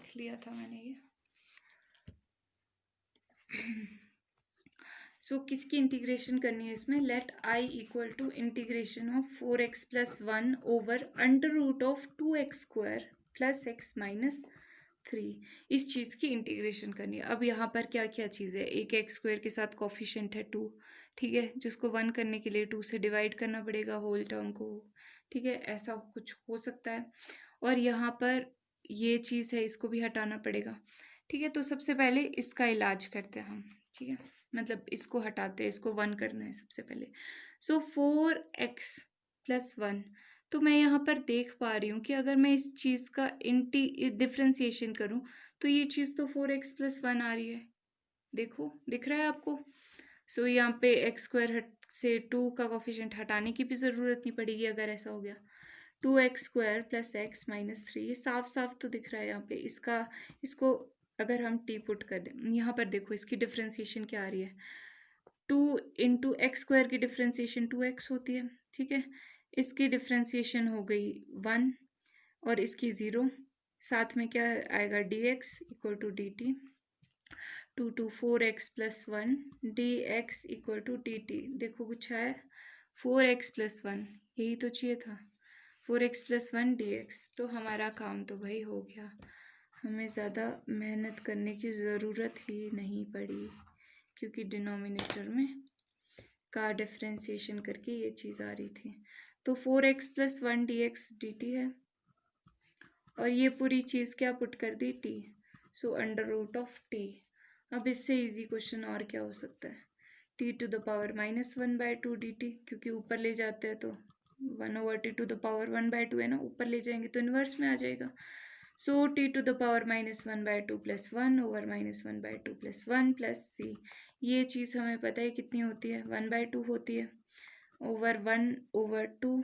लिख लिया था मैंने ये। सो किसकी इंटीग्रेशन करनी है इसमें? Let I equal to integration of 4x plus 1 over under root of 2x square plus x minus 3। इस चीज़ की इंटीग्रेशन करनी है। अब यहाँ पर क्या क्या चीज़ है? एक एक्स स्क्वायर के साथ कॉफिशिएंट है 2, ठीक है, जिसको 1 करने के लिए 2 से डिवाइड करना पड़ेगा होल टर्म को, ठीक है, ऐसा कुछ हो सकता है। और यहाँ पर ये चीज़ है, इसको भी हटाना पड़ेगा, ठीक है। तो सबसे पहले इसका इलाज करते हैं हम, ठीक है, मतलब इसको हटाते हैं, इसको 1 करना है सबसे पहले। सो 4x प्लस 1, तो मैं यहाँ पर देख पा रही हूँ कि अगर मैं इस चीज़ का डिफ्रेंसिएशन करूँ तो ये चीज़ तो 4x प्लस 1 आ रही है, देखो दिख रहा है आपको। सो यहाँ पे एक्स स्क्वायर से 2 का कोफिशिएंट हटाने की भी ज़रूरत नहीं पड़ेगी अगर ऐसा हो गया। 2x square plus x minus 3, ये साफ साफ तो दिख रहा है यहाँ पे। इसको अगर हम t पुट कर दें, यहाँ पर देखो इसकी डिफ्रेंसिएशन क्या आ रही है, 2 इंटू एक्स स्क्वायर की डिफ्रेंसिएशन 2x होती है, ठीक है। इसकी डिफ्रेंसिएशन हो गई 1 और इसकी 0, साथ में क्या आएगा dx equal to dt, 2 to 4x plus 1 dx equal to dt। देखो कुछ है 4x प्लस 1, यही तो चाहिए था, 4x प्लस 1 dx। तो हमारा काम तो भाई हो गया, हमें ज़्यादा मेहनत करने की ज़रूरत ही नहीं पड़ी, क्योंकि डिनोमिनेटर में का डिफ्रेंसिएशन करके ये चीज़ आ रही थी। तो 4x प्लस 1 dx dt है, और ये पूरी चीज़ क्या पुट कर दी, t, so under root of t। अब इससे इजी क्वेश्चन और क्या हो सकता है, t to the power minus 1/2 dt, क्योंकि ऊपर ले जाते हैं तो 1/t टू द पावर 1/2 है ना, ऊपर ले जाएंगे तो इन्वर्स में आ जाएगा। So t to the power minus 1/2 plus 1 over minus 1/2 plus 1 plus c। ये चीज़ हमें पता है कितनी होती है, 1/2 होती है, ओवर 1/2,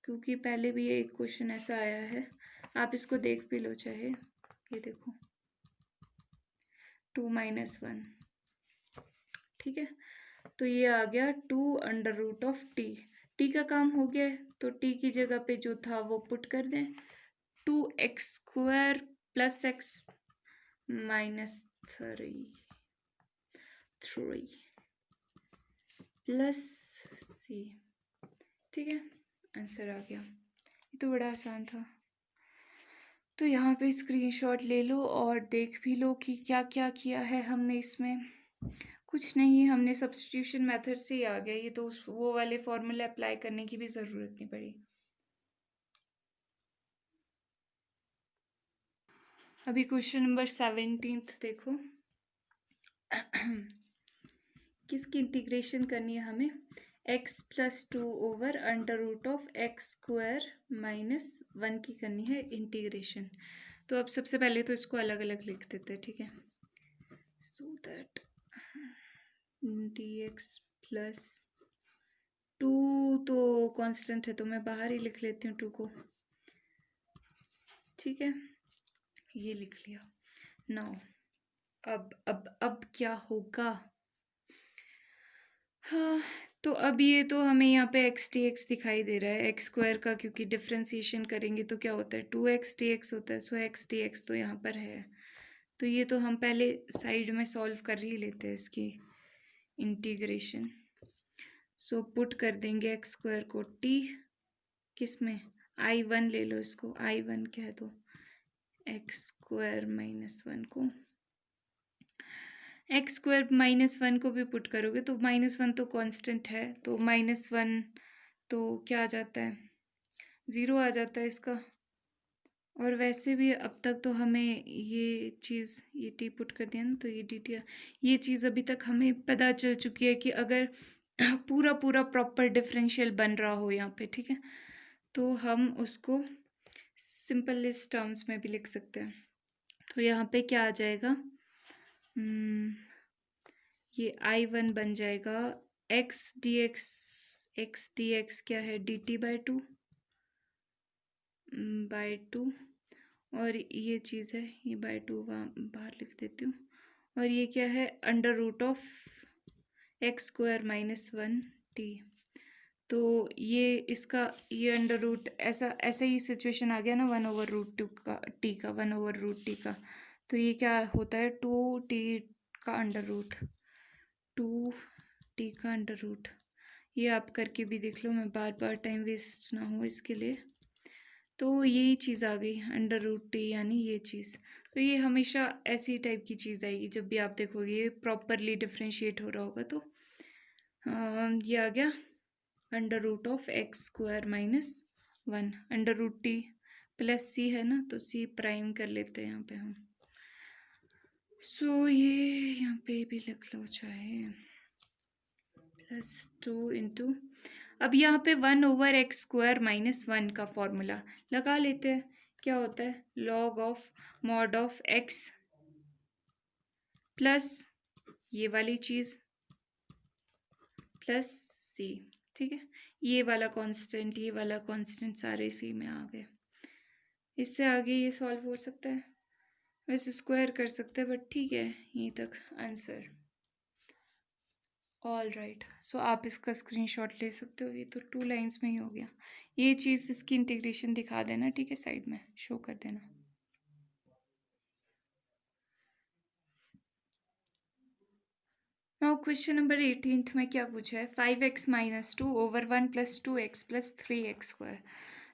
क्योंकि पहले भी ये एक क्वेश्चन ऐसा आया है, आप इसको देख भी लो चाहे, ये देखो 2 माइनस 1, ठीक है। तो ये आ गया 2 under root of T, T का काम हो गया है, तो टी की जगह पे जो था वो पुट कर दें, 2x square plus x minus 3 plus c, ठीक है, आंसर आ गया। ये तो बड़ा आसान था। तो यहाँ पे स्क्रीनशॉट ले लो और देख भी लो कि क्या क्या किया है हमने इसमें। कुछ नहीं, हमने सब्स्टिट्यूशन मेथड से ही आ गया ये, तो वो वाले फॉर्मूले अप्लाई करने की भी ज़रूरत नहीं पड़ी। अभी क्वेश्चन नंबर 17 देखो। किसकी इंटीग्रेशन करनी है हमें, x plus 2 over under root of X square minus 1 की करनी है इंटीग्रेशन। तो अब सबसे पहले तो इसको अलग अलग लिख देते हैं, ठीक है, सो दैट dx प्लस 2 तो कांस्टेंट है तो मैं बाहर ही लिख लेती हूँ 2 को, ठीक है, ये लिख लिया। नाउ अब क्या होगा, हाँ, तो अब ये तो हमें यहाँ पे x dx दिखाई दे रहा है, एक्स स्क्वायर का क्योंकि डिफ्रेंसिएशन करेंगे तो क्या होता है 2x dx होता है, सो x dx तो यहाँ पर है। तो ये तो हम पहले साइड में सॉल्व कर ही लेते हैं इसकी इंटीग्रेशन। सो पुट कर देंगे एक्स स्क्वायर को t किस में, I1 ले लो इसको, I1 कह दो, एक्स स्क्वायर माइनस 1 को, एक्स स्क्वायर माइनस 1 को भी पुट करोगे तो -1 तो कांस्टेंट है, तो -1 तो क्या आ जाता है, 0 आ जाता है इसका। और वैसे भी अब तक तो हमें ये चीज़, ये टी पुट कर दिया ना, तो ये डी टी, ये चीज़ अभी तक हमें पता चल चुकी है कि अगर पूरा पूरा प्रॉपर डिफरेंशियल बन रहा हो यहाँ पे, ठीक है, तो हम उसको सिंपलेस्ट टर्म्स में भी लिख सकते हैं। तो यहाँ पे क्या आ जाएगा, ये I1 बन जाएगा x dx क्या है, dt बाई 2 और ये चीज़ है, ये बाई 2 बाहर लिख देती हूँ, और ये क्या है, under root of X square minus 1 t। तो ये इसका ये अंडर रूट ऐसा ही सिचुएशन आ गया ना 1/√2 का टी का 1/√t का। तो ये क्या होता है 2t का अंडर रूट 2t का अंडर रूट। ये आप करके भी देख लो, मैं बार बार टाइम वेस्ट ना हो इसके लिए। तो यही चीज़ आ गई अंडर√t, यानी ये चीज़। तो ये हमेशा ऐसी टाइप की चीज़ आएगी जब भी आप देखोगे ये प्रॉपरली डिफ्रेंशिएट हो रहा होगा। तो ये आ गया (x²-1) अंडर√t प्लस c है ना, तो c प्राइम कर लेते हैं यहाँ पे हम। सो ये यहाँ पे भी लिख लो चाहे +2 इंटू, अब यहाँ पे 1/(x²-1) का फॉर्मूला लगा लेते हैं। क्या होता है log of mod of x plus ये वाली चीज़ प्लस c। ठीक है, ये वाला कांस्टेंट सारे सी में आ गए। इससे आगे ये सॉल्व हो सकता है, वैसे स्क्वायर कर सकते हैं, बट ठीक है यहीं तक आंसर। ऑल राइट, सो आप इसका स्क्रीनशॉट ले सकते हो। ये तो 2 लाइंस में ही हो गया। ये चीज़ इसकी इंटीग्रेशन दिखा देना, ठीक है, साइड में शो कर देना। नाउ क्वेश्चन नंबर 18 में क्या पूछा है 5x-2/1 + 2x + 3x²।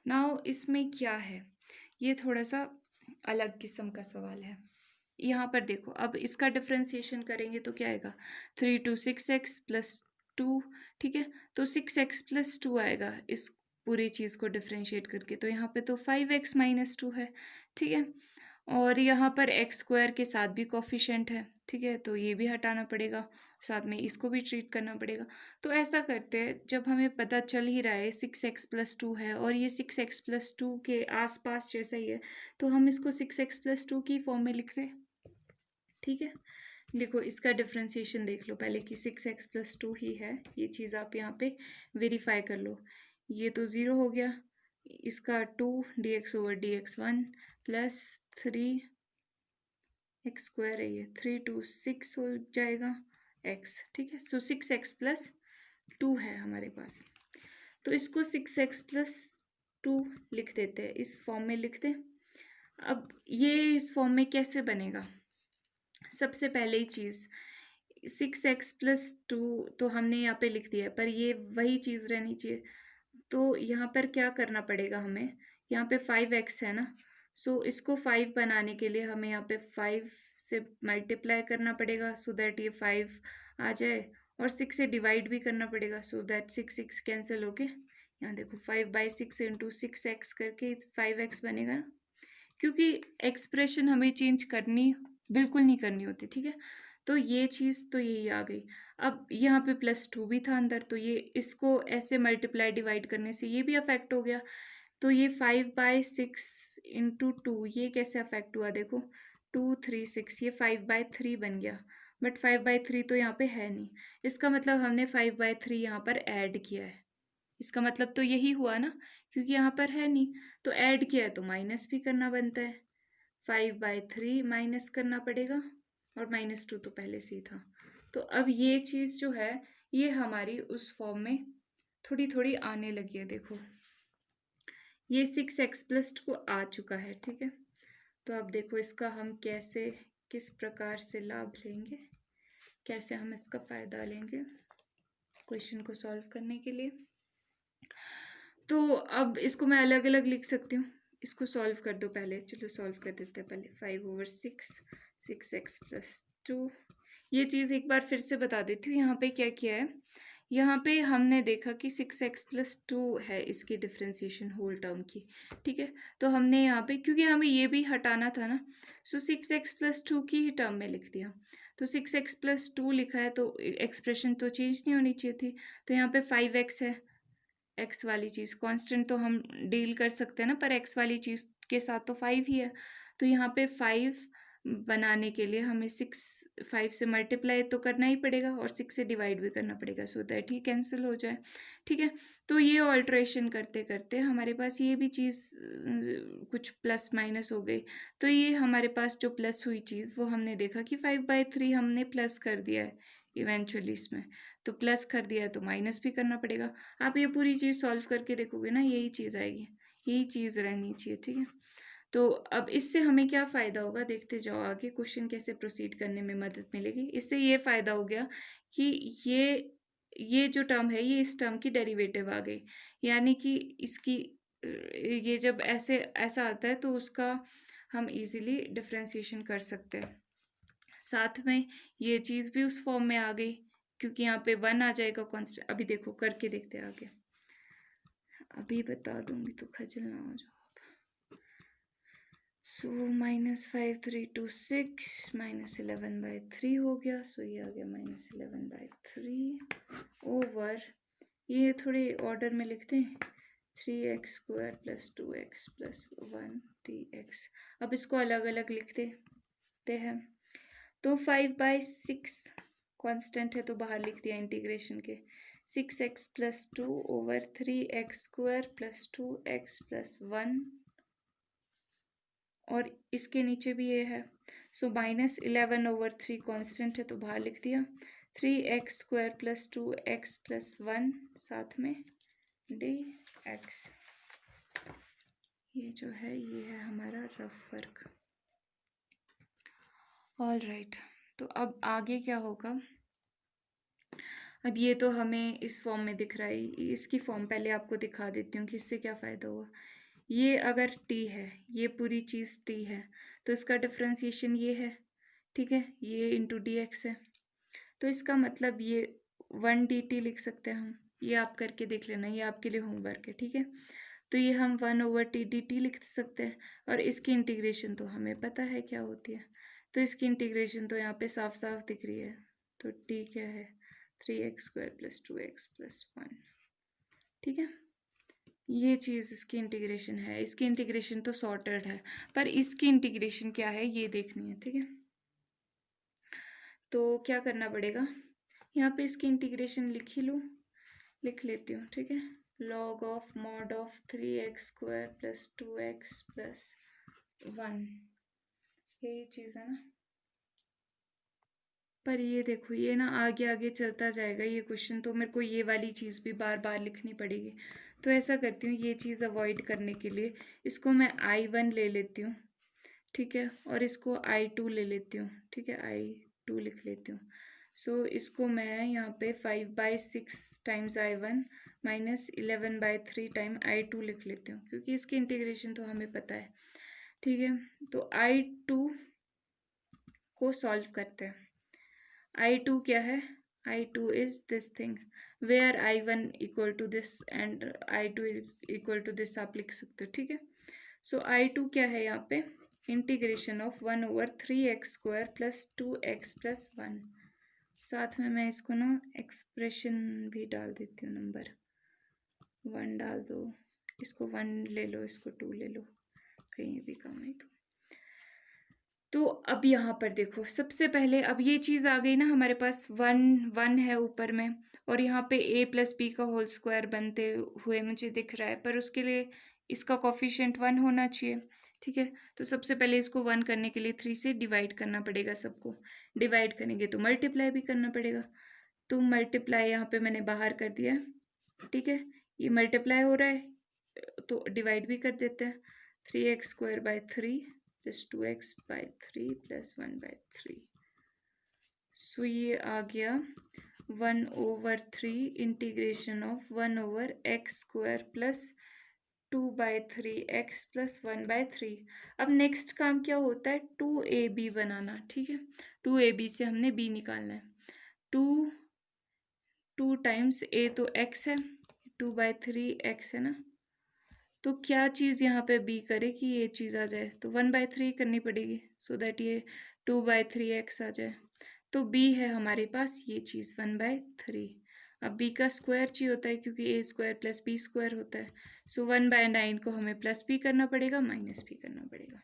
नाउ इसमें क्या है, ये थोड़ा सा अलग किस्म का सवाल है। यहाँ पर देखो, अब इसका डिफ्रेंसिएशन करेंगे तो क्या आएगा 3 to 6x + 2। ठीक है, तो 6x + 2 आएगा इस पूरी चीज़ को डिफ्रेंशिएट करके। तो यहाँ पे तो 5x-2 है। ठीक है, और यहाँ पर x² के साथ भी कोफिशिएंट है। ठीक है, तो ये भी हटाना पड़ेगा, साथ में इसको भी ट्रीट करना पड़ेगा। तो ऐसा करते हैं, जब हमें पता चल ही रहा है 6x + 2 है और ये 6x + 2 के आसपास जैसा ही है, तो हम इसको 6x + 2 की फॉर्म में लिखते हैं। ठीक है, देखो इसका डिफ्रेंसिएशन देख लो पहले कि 6x + 2 ही है। ये चीज़ आप यहाँ पे वेरीफाई कर लो। ये तो 0 हो गया, इसका 2 dx/dx1 प्लस 3 x² है, ये 3 to 6 हो जाएगा x। ठीक है, सो 6x + 2 है हमारे पास। तो इसको 6x + 2 लिख देते हैं, इस फॉर्म में लिख दें। अब ये इस फॉर्म में कैसे बनेगा, सबसे पहले चीज़ 6x + 2 तो हमने यहाँ पे लिख दिया है, पर ये वही चीज़ रहनी चाहिए। तो यहाँ पर क्या करना पड़ेगा हमें, यहाँ पे 5x है ना, सो इसको 5 बनाने के लिए हमें यहाँ पे 5 से मल्टीप्लाई करना पड़ेगा सो दैट ये 5 आ जाए, और 6 से डिवाइड भी करना पड़ेगा सो दैट 6 कैंसिल होके यहाँ देखो 5/6 × 6x करके 5x बनेगा ना, क्योंकि एक्सप्रेशन हमें चेंज करनी बिल्कुल नहीं करनी होती। ठीक है, तो ये चीज़ तो यही आ गई। अब यहाँ पे +2 भी था अंदर, तो ये इसको ऐसे मल्टीप्लाई डिवाइड करने से ये भी अफेक्ट हो गया। तो ये 5/6 × 2 ये कैसे अफेक्ट हुआ, देखो 2 3 6, ये 5/3 बन गया, बट 5/3 तो यहाँ पे है नहीं। इसका मतलब हमने 5/3 यहाँ पर ऐड किया है। इसका मतलब तो यही हुआ ना, क्योंकि यहाँ पर है नहीं, तो ऐड किया है तो माइनस भी करना बनता है। 5/3 माइनस करना पड़ेगा, और -2 तो पहले से ही था। तो अब ये चीज़ जो है ये हमारी उस फॉर्म में थोड़ी थोड़ी आने लगी है। देखो ये 6x + 2 आ चुका है। ठीक है, तो अब देखो इसका हम कैसे किस प्रकार से लाभ लेंगे, कैसे हम इसका फ़ायदा लेंगे क्वेश्चन को सॉल्व करने के लिए। तो अब इसको मैं अलग अलग लिख सकती हूँ, इसको सॉल्व कर दो पहले। चलो सॉल्व कर देते हैं पहले। 5/6 6x + 2, ये चीज़ एक बार फिर से बता देती हूँ। यहाँ पे क्या किया है, यहाँ पे हमने देखा कि 6x + 2 है इसकी डिफ्रेंसिएशन होल टर्म की। ठीक है, तो हमने यहाँ पे क्योंकि हमें ये भी हटाना था ना, सो 6x + 2 की ही टर्म में लिख दिया। तो 6x + 2 लिखा है तो एक्सप्रेशन तो चेंज नहीं होनी चाहिए थी। तो यहाँ पे 5x है, एक्स वाली चीज़ कांस्टेंट तो हम डील कर सकते हैं ना, पर एक्स वाली चीज़ के साथ तो 5 ही है। तो यहाँ पे 5 बनाने के लिए हमें 5 से मल्टीप्लाई तो करना ही पड़ेगा, और 6 से डिवाइड भी करना पड़ेगा सो दैट ही कैंसिल हो जाए। ठीक है, तो ये ऑल्ट्रेशन करते करते हमारे पास ये भी चीज़ कुछ प्लस माइनस हो गई। तो ये हमारे पास जो प्लस हुई चीज़ वो हमने देखा कि 5/3 हमने प्लस कर दिया है इवेंचुअली इसमें। तो प्लस कर दिया है तो माइनस भी करना पड़ेगा। आप ये पूरी चीज़ सॉल्व करके देखोगे ना, यही चीज़ आएगी, यही चीज़ रहनी चाहिए, ठीक है। तो अब इससे हमें क्या फ़ायदा होगा, देखते जाओ आगे क्वेश्चन कैसे प्रोसीड करने में मदद मिलेगी। इससे ये फ़ायदा हो गया कि ये जो टर्म है ये इस टर्म की डेरिवेटिव आ गई, यानी कि इसकी ये जब ऐसा आता है तो उसका हम इजीली डिफरेंशिएशन कर सकते हैं। साथ में ये चीज़ भी उस फॉर्म में आ गई क्योंकि यहाँ पे 1 आ जाएगा कांस्टेंट। अभी देखो करके देखते हैं आगे, अभी बता दूंगी तो खजल ना हो जाओ। सो -5326 -11/3 हो गया। सो ये आ गया -11/3 ओवर, ये थोड़े ऑर्डर में लिखते हैं, 3x² + 2x + 1dx। अब इसको अलग अलग लिखते हैं। तो 5/6 कांस्टेंट है तो बाहर लिख दिया इंटीग्रेशन के, 6x + 2 ओवर 3x² + 2x + 1, और इसके नीचे भी ये है। सो -11/3 कांस्टेंट है तो बाहर लिख दिया, 3x² + 2x + 1 साथ में dx। ये जो है ये है हमारा रफ वर्क। ऑल राइट, तो अब आगे क्या होगा, अब ये तो हमें इस फॉर्म में दिख रहा है, इसकी फॉर्म पहले आपको दिखा देती हूँ कि इससे क्या फ़ायदा हुआ। ये अगर t है, ये पूरी चीज़ t है, तो इसका डिफ्रेंसिएशन ये है, ठीक है, ये इंटू dx है। तो इसका मतलब ये 1 dt लिख सकते हैं हम, ये आप करके देख लेना, ये आपके लिए होमवर्क है, ठीक है। तो ये हम 1/t dt लिख सकते हैं, और इसकी इंटीग्रेशन तो हमें पता है क्या होती है, तो इसकी इंटीग्रेशन तो यहाँ पे साफ साफ दिख रही है। तो t क्या है, 3x² + 2x + 1, ठीक है। ये चीज़ इसकी इंटीग्रेशन है, इसकी इंटीग्रेशन तो सॉर्टेड है, पर इसकी इंटीग्रेशन क्या है ये देखनी है, ठीक है। तो क्या करना पड़ेगा, यहाँ पे इसकी इंटीग्रेशन लिख ही लूँ, लिख लेती हूँ, ठीक है। log of mod of 3x² + 2x + 1, यही चीज़ है ना। पर ये देखो ये ना आगे आगे चलता जाएगा ये क्वेश्चन, तो मेरे को ये वाली चीज़ भी बार बार लिखनी पड़ेगी। तो ऐसा करती हूँ, ये चीज़ अवॉइड करने के लिए इसको मैं I1 ले लेती हूँ, ठीक है, और इसको I2 ले लेती हूँ, ठीक है, I2 लिख लेती हूँ। सो इसको मैं यहाँ पे 5/6 टाइम्स I1 -11/3 टाइम I2 लिख लेती हूँ, क्योंकि इसकी इंटीग्रेशन तो हमें पता है, ठीक है। तो I2 को सॉल्व करते हैं। I2 क्या है, I2 is this thing where I1 = this and I2 = this आप लिख सकते हो, ठीक है। सो I2 क्या है यहाँ पे, इंटीग्रेशन ऑफ 1/3x² + 2x + 1। साथ में मैं इसको ना एक्सप्रेशन भी डाल देती हूँ, नंबर 1 डाल दो, इसको 1 ले लो, इसको 2 ले लो, कहीं भी कम है तो अब यहाँ पर देखो, सबसे पहले अब ये चीज़ आ गई ना हमारे पास, 1 है ऊपर में, और यहाँ पे a + b का होल स्क्वायर बनते हुए मुझे दिख रहा है, पर उसके लिए इसका कोफिशिएंट 1 होना चाहिए, ठीक है। तो सबसे पहले इसको 1 करने के लिए 3 से डिवाइड करना पड़ेगा, सबको डिवाइड करेंगे तो मल्टीप्लाई भी करना पड़ेगा। तो मल्टीप्लाई यहाँ पे मैंने बाहर कर दिया है, ठीक है, ये मल्टीप्लाई हो रहा है तो डिवाइड भी कर देते हैं, 3x² / 3 + 2x/3 + 1/3। सो ये आ गया 1/3 इंटीग्रेशन ऑफ 1/x² + 2/3x + 1/3। अब नेक्स्ट काम क्या होता है, 2ab बनाना, ठीक है। 2ab से हमने b निकालना है, 2 टाइम्स a तो x है, 2/3x है ना, तो क्या चीज़ यहाँ पे b करे कि ये चीज़ आ जाए, तो 1/3 करनी पड़ेगी, सो दैट ये 2/3x आ जाए। तो b है हमारे पास ये चीज़ 1/3। अब b का स्क्वायर चाहिए होता है क्योंकि a² + b² होता है, सो 1/9 को हमें प्लस भी करना पड़ेगा, माइनस भी करना पड़ेगा।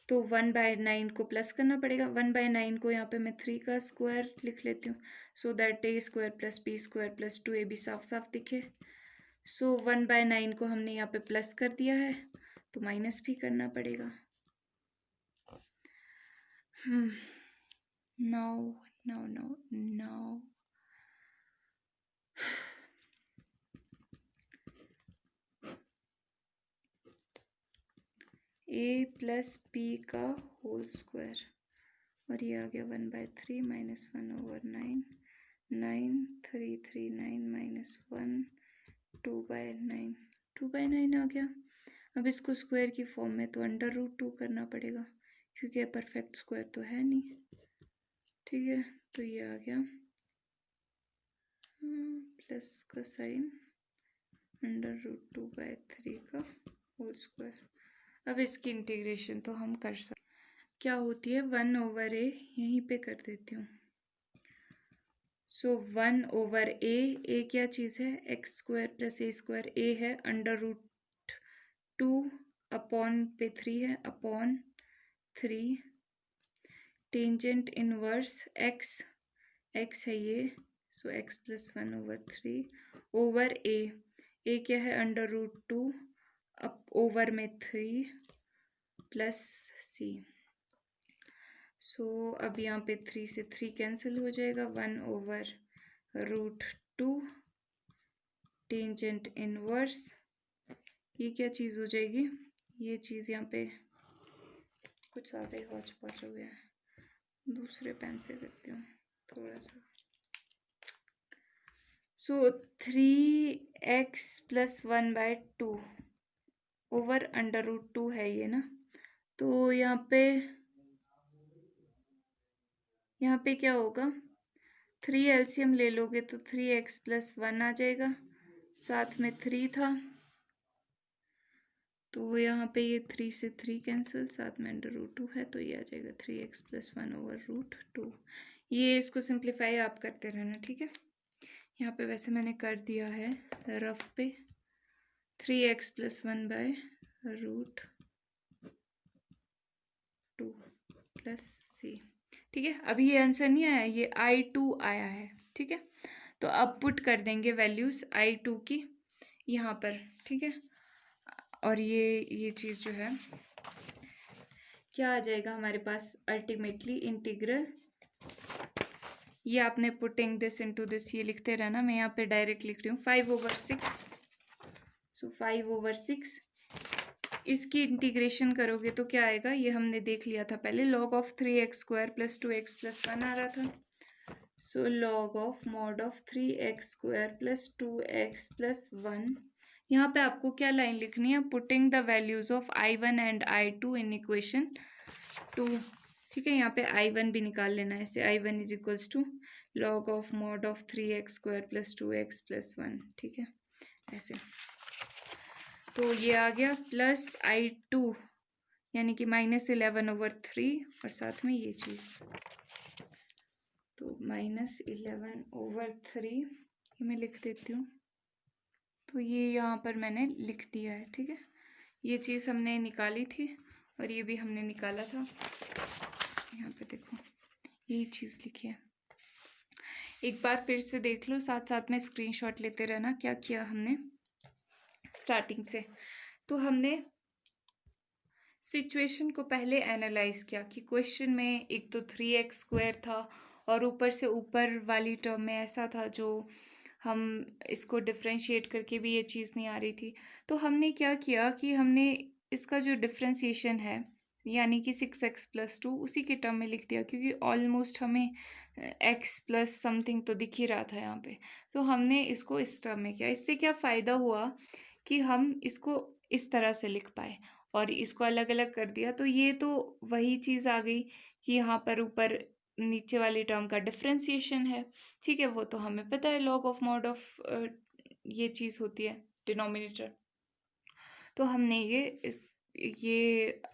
तो 1/9 को प्लस करना पड़ेगा, 1/9 को यहाँ पे मैं 3 का स्क्वायर लिख लेती हूँ, so that a² + b² + 2ab साफ साफ दिखे। सो 1/9 को हमने यहाँ पे प्लस कर दिया है, तो माइनस भी करना पड़ेगा। now a प्लस बी का होल स्क्वायर, और ये आ गया 1/3 माइनस 1/9, 9 माइनस 1 2/9, 2/9 आ गया। अब इसको स्क्वायर की फॉर्म में तो √2 करना पड़ेगा, क्योंकि ये परफेक्ट स्क्वायर तो है नहीं। ठीक है, तो ये आ गया प्लस का साइन √2/3 का होल स्क्वायर। अब इसकी इंटीग्रेशन तो हम कर सकते, क्या होती है 1/a, यहीं पे कर देती हूँ। सो 1/a, a क्या चीज़ है, x² + a², a है √2 अपॉन पे 3 है, अपॉन 3 टेंजेंट इनवर्स x है ये, सो x + 1/3 ओवर a क्या है √2 अप ओवर में 3 प्लस c। सो अब यहाँ पे 3 से 3 कैंसिल हो जाएगा, 1/√2 टेंजेंट इनवर्स, ये क्या चीज़ हो जाएगी, ये चीज़ यहाँ पे कुछ ज़्यादा ही हौच पौच हो गया है, दूसरे पेन से करती हूँ थोड़ा सा। सो 3x + 1/2 ओवर √2 है ये ना, तो यहाँ पे क्या होगा, 3 एलसीएम ले लोगे तो 3x + 1 आ जाएगा, साथ में 3 था, तो यहाँ पे ये 3 से 3 कैंसिल, साथ में √2 है, तो ये आ जाएगा 3x + 1/√2। ये इसको सिंप्लीफाई आप करते रहना, ठीक है। यहाँ पे वैसे मैंने कर दिया है रफ पे, 3x + 1/√2 प्लस c। ठीक है, अभी ये आंसर नहीं आया, ये I2 आया है। ठीक है, तो अब पुट कर देंगे वैल्यूज I2 की यहाँ पर। ठीक है, और ये चीज़ जो है क्या आ जाएगा हमारे पास अल्टीमेटली इंटीग्रल, ये आपने पुटिंग दिस इनटू दिस ये लिखते रहना, मैं यहाँ पे डायरेक्ट लिख रही हूँ 5/6। सो 5/6 इसकी इंटीग्रेशन करोगे तो क्या आएगा, ये हमने देख लिया था पहले, log of 3x² + 2x + 1 आ रहा था। सो log of mod of 3x² + 2x + 1, यहाँ पे आपको क्या लाइन लिखनी है, putting the values of I1 and I2 in equation 2। ठीक है, यहाँ पे I1 भी निकाल लेना है, ऐसे I1 = log of mod of 3x² + 2x + 1। ठीक है, ऐसे, तो ये आ गया प्लस I2 यानी कि -11/3, और साथ में ये चीज़, तो -11/3 ये मैं लिख देती हूँ, तो ये यहाँ पर मैंने लिख दिया है। ठीक है, ये चीज़ हमने निकाली थी और ये भी हमने निकाला था, यहाँ पे देखो यही चीज़ लिखी है। एक बार फिर से देख लो, साथ साथ में स्क्रीनशॉट लेते रहना क्या किया हमने स्टार्टिंग से। तो हमने सिचुएशन को पहले एनालाइज किया कि क्वेश्चन में एक तो 3x² था और ऊपर से ऊपर वाली टर्म में ऐसा था जो हम इसको डिफ्रेंशिएट करके भी ये चीज़ नहीं आ रही थी। तो हमने क्या किया कि हमने इसका जो डिफ्रेंशिएशन है यानी कि 6x + 2 उसी के टर्म में लिख दिया, क्योंकि ऑलमोस्ट हमें x + समथिंग तो दिख ही रहा था यहाँ पे, तो हमने इसको इस टर्म में किया। इससे क्या फ़ायदा हुआ कि हम इसको इस तरह से लिख पाए और इसको अलग अलग कर दिया, तो ये तो वही चीज़ आ गई कि यहाँ पर ऊपर नीचे वाली टर्म का डिफ्रेंशिएशन है। ठीक है, वो तो हमें पता है, log of mod of ये चीज़ होती है डिनोमिनेटर। तो हमने ये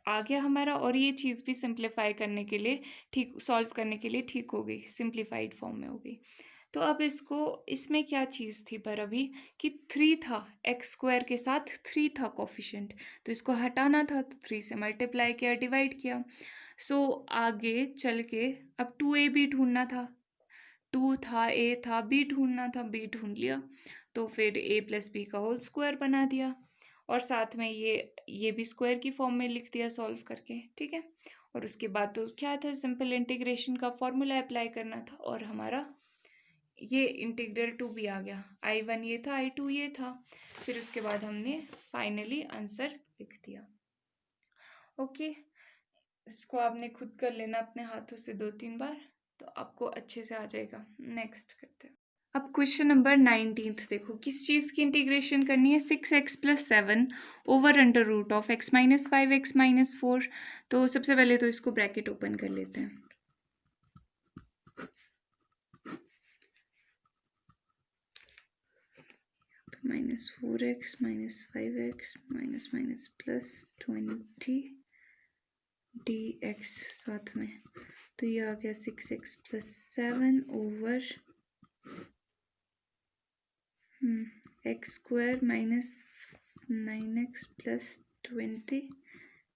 आ गया हमारा, और ये चीज़ भी सिंप्लीफाई करने के लिए ठीक, सॉल्व करने के लिए ठीक हो गई, सिंप्लीफाइड फॉर्म में हो गई। तो अब इसमें क्या चीज़ थी पर अभी कि 3 था, x² के साथ 3 था कोफिशिएंट, तो इसको हटाना था, तो 3 से मल्टीप्लाई किया, डिवाइड किया। सो आगे चल के अब 2a भी ढूंढना था, 2 था, a था, b ढूंढना था, b ढूंढ लिया, तो फिर a + b का होल स्क्वायर बना दिया, और साथ में ये भी स्क्वायर की फॉर्म में लिख दिया सॉल्व करके। ठीक है, और उसके बाद तो क्या था, सिंपल इंटीग्रेशन का फॉर्मूला अप्लाई करना था और हमारा ये इंटीग्रल 2 भी आ गया। I1 ये था, I2 ये था, फिर उसके बाद हमने फाइनली आंसर लिख दिया। ओके, इसको आपने खुद कर लेना अपने हाथों से 2-3 बार, तो आपको अच्छे से आ जाएगा। नेक्स्ट करते हैं। अब क्वेश्चन नंबर 19 देखो, किस चीज़ की इंटीग्रेशन करनी है, 6x + 7 over under root of x - 5 x - 4। तो सबसे पहले तो इसको ब्रैकेट ओपन कर लेते हैं। -4x - 5x - +20 dx साथ में, तो ये आ गया 6x + 7 over x² - 9x + 20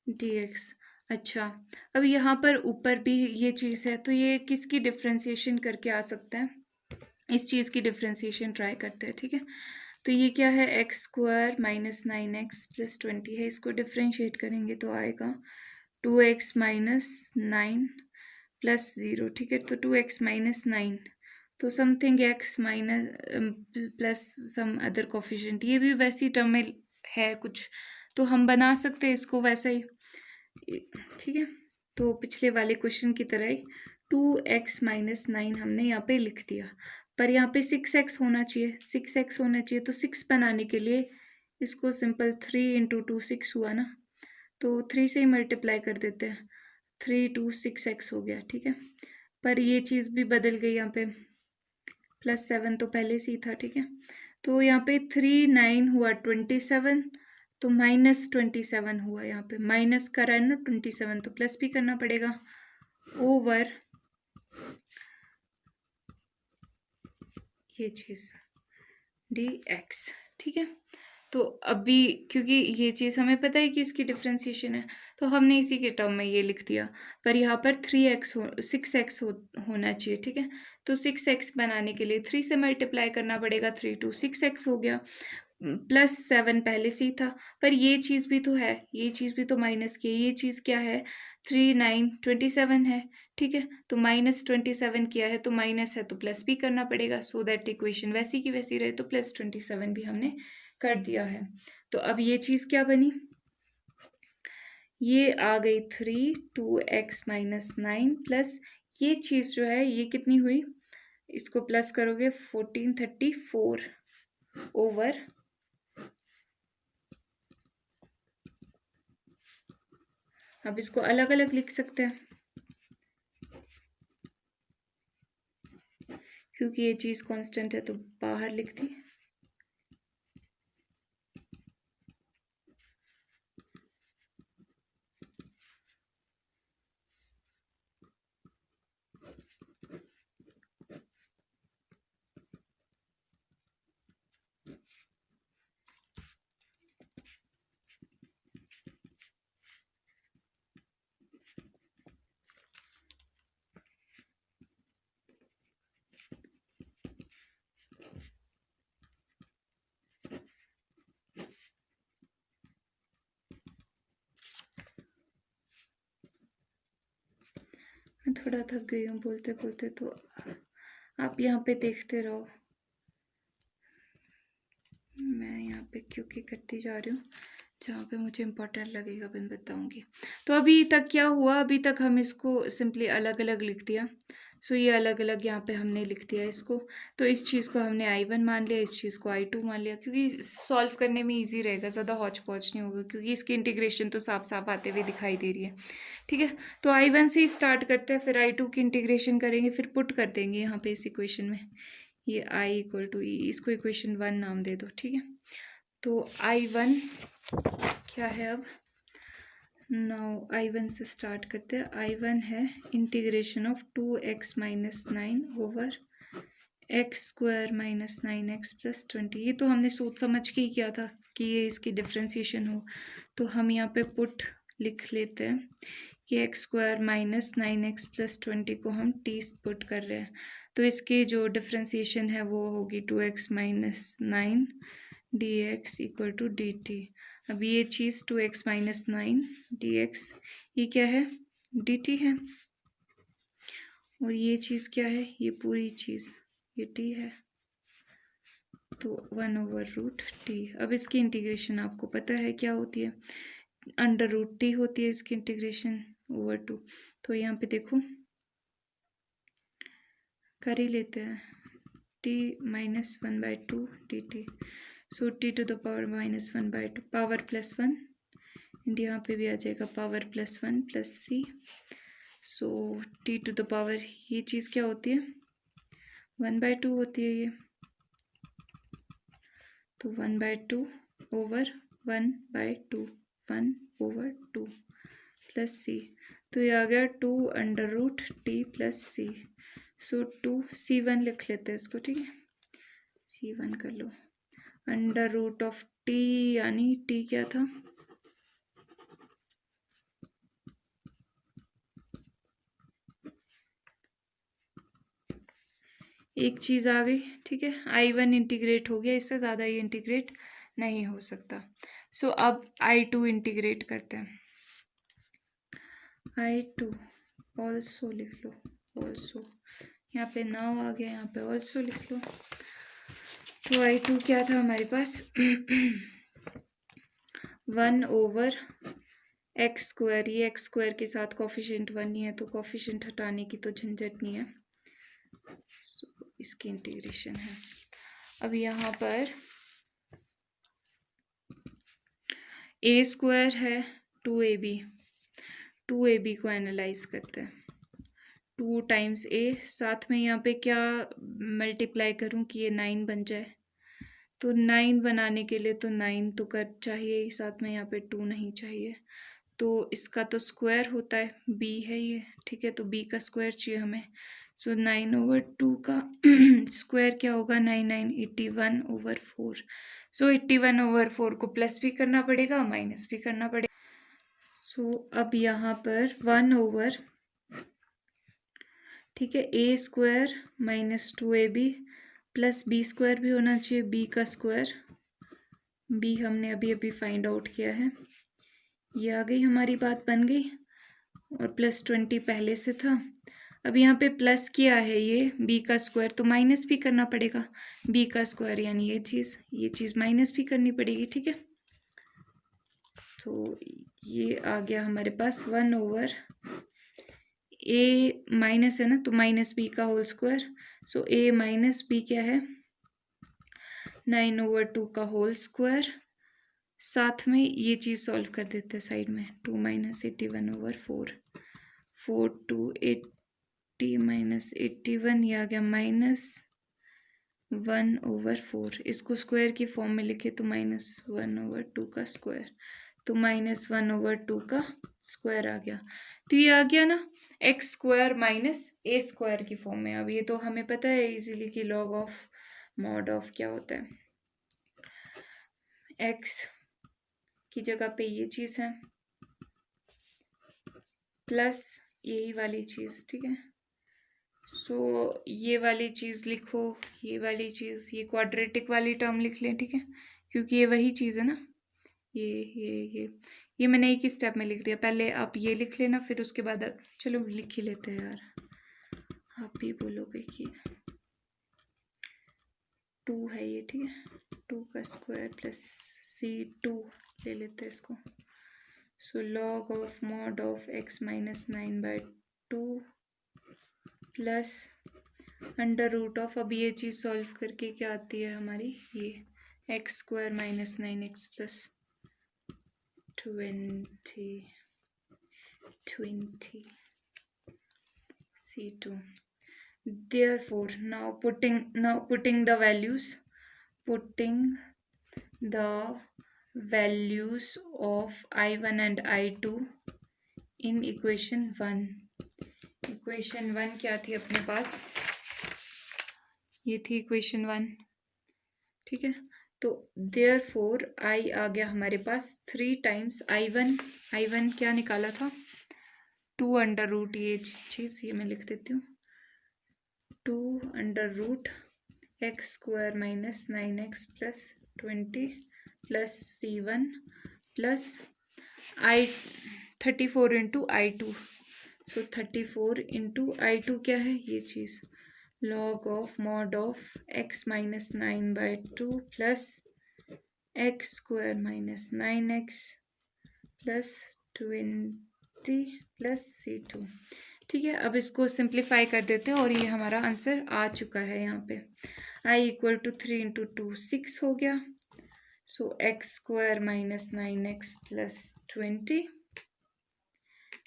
dx। अच्छा, अब यहाँ पर ऊपर भी ये चीज़ है, तो ये किसकी डिफ्रेंसिएशन करके आ सकता है, इस चीज़ की डिफ्रेंसिएशन ट्राई करते हैं। ठीक है, तो ये क्या है, x² - 9x + 20 है, इसको डिफ्रेंशिएट करेंगे तो आएगा 2x - 9 + 0। ठीक है, तो 2x - 9 तो something x minus plus some other coefficient, ये भी वैसी टर्म में है कुछ, तो हम बना सकते हैं इसको वैसा ही। ठीक है, तो पिछले वाले क्वेश्चन की तरह ही 2x - 9 हमने यहाँ पे लिख दिया, पर यहाँ पे 6x होना चाहिए, 6x होना चाहिए, तो 6 बनाने के लिए इसको सिंपल 3 × 2 6 हुआ ना, तो 3 से ही मल्टीप्लाई कर देते हैं, 3 × 2 6x हो गया। ठीक है, पर ये चीज़ भी बदल गई, यहाँ पे +7 तो पहले से ही था। ठीक है, तो यहाँ पे 3 9 हुआ 27, तो -27 हुआ, यहाँ पे माइनस करा है ना 27, तो प्लस भी करना पड़ेगा ओवर ये चीज़ dx। ठीक है, तो अभी क्योंकि ये चीज़ हमें पता है कि इसकी डिफ्रेंसिएशन है, तो हमने इसी के टर्म में ये लिख दिया, पर यहाँ पर 6x होना चाहिए। ठीक है, तो 6x बनाने के लिए 3 से मल्टीप्लाई करना पड़ेगा, 3 × 2 6x हो गया, +7 पहले से ही था, पर ये चीज़ भी तो है, ये चीज़ भी तो माइनस की है, ये चीज़ क्या है, 3 9 27 है। ठीक है, तो -27 किया है, तो माइनस है तो प्लस भी करना पड़ेगा, सो दैट इक्वेशन वैसी की वैसी रहे, तो +27 भी हमने कर दिया है। तो अब ये चीज़ क्या बनी, ये आ गई 3 2x - 9 प्लस ये चीज़ जो है ये कितनी हुई, इसको प्लस करोगे 1434 ओवर, अब इसको अलग अलग लिख सकते हैं क्योंकि ये चीज़ कांस्टेंट है, तो बाहर लिख दी। मैं थोड़ा थक गई हूँ बोलते बोलते, तो आप यहाँ पे देखते रहो, मैं यहाँ पे क्योंकि करती जा रही हूँ, जहाँ पे मुझे इम्पोर्टेंट लगेगा मैं बताऊँगी। तो अभी तक क्या हुआ, अभी तक हम इसको सिंपली अलग अलग लिख दिया, सो ये अलग अलग यहाँ पे हमने लिख दिया इसको, तो इस चीज़ को हमने I1 मान लिया, इस चीज़ को I2 मान लिया, क्योंकि सॉल्व करने में ईजी रहेगा, ज़्यादा हौच पौच नहीं होगा, क्योंकि इसकी इंटीग्रेशन तो साफ साफ आते हुए दिखाई दे रही है। ठीक है, तो I1 से ही स्टार्ट करते हैं, फिर I2 की इंटीग्रेशन करेंगे, फिर पुट कर देंगे यहाँ पे इस इक्वेशन में, ये I = E, इसको इक्वेशन 1 नाम दे दो। ठीक है, तो I1 क्या है, अब नाउ I1 से स्टार्ट करते हैं। I1 है integration of 2x - 9 over x² - 9x + 20। ये तो हमने सोच समझ के ही किया था कि ये इसकी डिफ्रेंसिएशन हो, तो हम यहाँ पे पुट लिख लेते हैं कि x² - 9x + 20 को हम t पुट कर रहे हैं, तो इसकी जो डिफ्रेंसिएशन है वो होगी 2x - 9 dx = dt। अब ये चीज़ 2x - 9 dx, ये क्या है, dt है, और ये चीज़ क्या है, ये पूरी चीज़ ये t है, तो 1/√t। अब इसकी इंटीग्रेशन आपको पता है क्या होती है, √t होती है इसकी इंटीग्रेशन ओवर 2। तो यहाँ पे देखो कर ही लेते हैं, t -1/2 dt, so t to the power -1/2 power +1, and यहाँ पे भी आ जाएगा power +1 + c, so t to the power, ये चीज़ क्या होती है 1/2 होती है ये, तो 1/2 ओवर 1/2 1/2 प्लस c, तो ये आ गया 2√t + c, सो 2c1 लिख लेते हैं इसको, ठीक है, c1 कर लो, √t यानी t क्या था, एक चीज़ आ गई, ठीक है, I1 इंटीग्रेट हो गया, इससे ज़्यादा ये इंटीग्रेट नहीं हो सकता। सो अब I2 इंटीग्रेट करते हैं, I2 ऑल्सो लिख लो, ऑल्सो यहाँ पे नाउ आ गया, यहाँ पे ऑल्सो लिख लो, तो I2 क्या था हमारे पास 1/x², ये x² के साथ कोफिशिएंट 1 ही है, तो कोफिशिएंट हटाने की तो झंझट नहीं है, इसकी इंटीग्रेशन है। अब यहाँ पर a² है 2ab, 2ab को एनालाइज करते हैं, 2 टाइम्स a, साथ में यहाँ पे क्या मल्टीप्लाई करूँ कि ये 9 बन जाए, तो 9 बनाने के लिए तो 9 तो कर चाहिए ही, साथ में यहाँ पे 2 नहीं चाहिए, तो इसका तो स्क्वायर होता है, b है ये, ठीक है, तो b का स्क्वायर चाहिए हमें, सो 9/2 का स्क्वायर क्या होगा 9 9 81/4, सो 81/4 को प्लस भी करना पड़ेगा माइनस भी करना पड़ेगा, सो अब यहाँ पर 1/, ठीक है, a² - 2ab प्लस b² भी होना चाहिए, b का स्क्वायर, b हमने अभी अभी फाइंड आउट किया है, ये आ गई हमारी बात बन गई, और +20 पहले से था, अब यहाँ पे प्लस किया है ये b का स्क्वायर, तो माइनस भी करना पड़ेगा b का स्क्वायर, यानी ये चीज़ माइनस भी करनी पड़ेगी, ठीक है, तो ये आ गया हमारे पास 1/, a माइनस है ना, तो -b का whole square, so a - b क्या है 9/2 का होल स्क्वायर, साथ में ये चीज़ सॉल्व कर देते हैं साइड में, 2 - 81/4, 4 2 80 - 81, ये आ गया -1/4, इसको स्क्वायर की फॉर्म में लिखे तो -1/2 का स्क्वायर, तो -1/2 का स्क्वायर आ गया, तो ये आ गया ना x² - a² की फॉर्म में। अब ये तो हमें पता है इजीली कि log ऑफ मॉड ऑफ क्या होता है, x की जगह पे ये चीज़ है प्लस यही वाली चीज़, ठीक है, सो ये वाली चीज़ लिखो, ये वाली चीज़, ये क्वाड्रेटिक वाली टर्म लिख लें, ठीक है, क्योंकि ये वही चीज़ है ना, ये मैंने एक ही स्टेप में लिख दिया, पहले आप ये लिख लेना, फिर उसके बाद चलो लिख ही लेते हैं यार, आप ही बोलोगे कि 2 है ये, ठीक है, 2 का स्क्वायर प्लस c2 ले लेते हैं इसको, सो log of mod of x - 9/2 plus √, अब ये चीज़ सॉल्व करके क्या आती है हमारी, ये x² - 9x plus 20 c2, therefore now putting the values of I1 and I2 in equation 1, equation 1 क्या थी अपने पास, ये थी इक्वेशन 1, ठीक है, तो therefore I आ गया हमारे पास 3 टाइम्स I1 क्या निकाला था 2/√, ये चीज़ ये मैं लिख देती हूँ, 2/x² - 9x plus 20 plus c1 plus 34 × I2, सो 34 इंटू I2 क्या है ये चीज़, log of mod of x minus 9/2 plus X square minus 9x plus 20 plus C2। ठीक है, अब इसको सिंप्लीफाई कर देते हैं और ये हमारा आंसर आ चुका है यहाँ पे। I इक्वल टू 3 इंटू 2 6 हो गया। So x square minus 9x plus 20,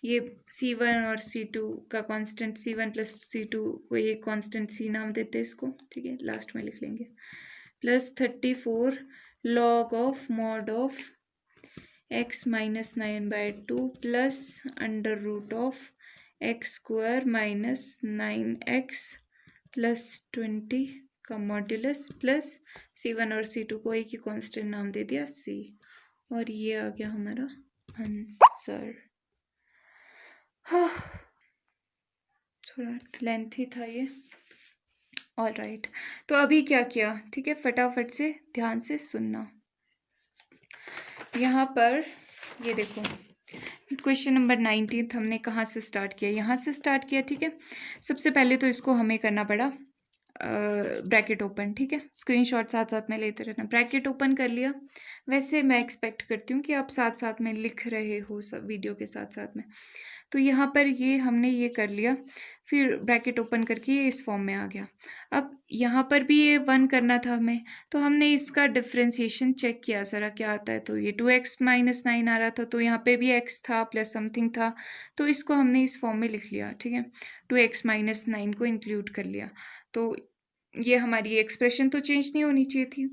ये C1 और C2 का कांस्टेंट, C1 प्लस C2 को ये कांस्टेंट C नाम देते हैं इसको, ठीक है, लास्ट में लिख लेंगे, plus 34 log of mod of x minus 9/2 plus under root of X square minus 9x plus 20 का मॉड्यूलस प्लस C1 और C2 को एक ही कांस्टेंट नाम दे दिया C, और ये आ गया हमारा आंसर। थोड़ा लेंथी था ये। ऑल राइट, तो अभी क्या किया, ठीक है, फटाफट से ध्यान से सुनना। यहाँ पर ये देखो, क्वेश्चन नंबर 19 हमने कहाँ से स्टार्ट किया, यहाँ से स्टार्ट किया, ठीक है। सबसे पहले तो इसको हमें करना पड़ा ब्रैकेट ओपन, ठीक है, स्क्रीनशॉट साथ साथ में लेते रहना। ब्रैकेट ओपन कर लिया, वैसे मैं एक्सपेक्ट करती हूँ कि आप साथ साथ में लिख रहे हो सब वीडियो के साथ साथ में। तो यहाँ पर ये हमने ये कर लिया, फिर ब्रैकेट ओपन करके ये इस फॉर्म में आ गया। अब यहाँ पर भी ये 1 करना था हमें, तो हमने इसका डिफ्रेंसिएशन चेक किया ज़रा क्या आता है। तो ये 2x माइनस 9 आ रहा था, तो यहाँ पे भी x था प्लस समथिंग था, तो इसको हमने इस फॉर्म में लिख लिया, ठीक है, 2x माइनस 9 को इंक्लूड कर लिया। तो ये हमारी एक्सप्रेशन तो चेंज नहीं होनी चाहिए थी,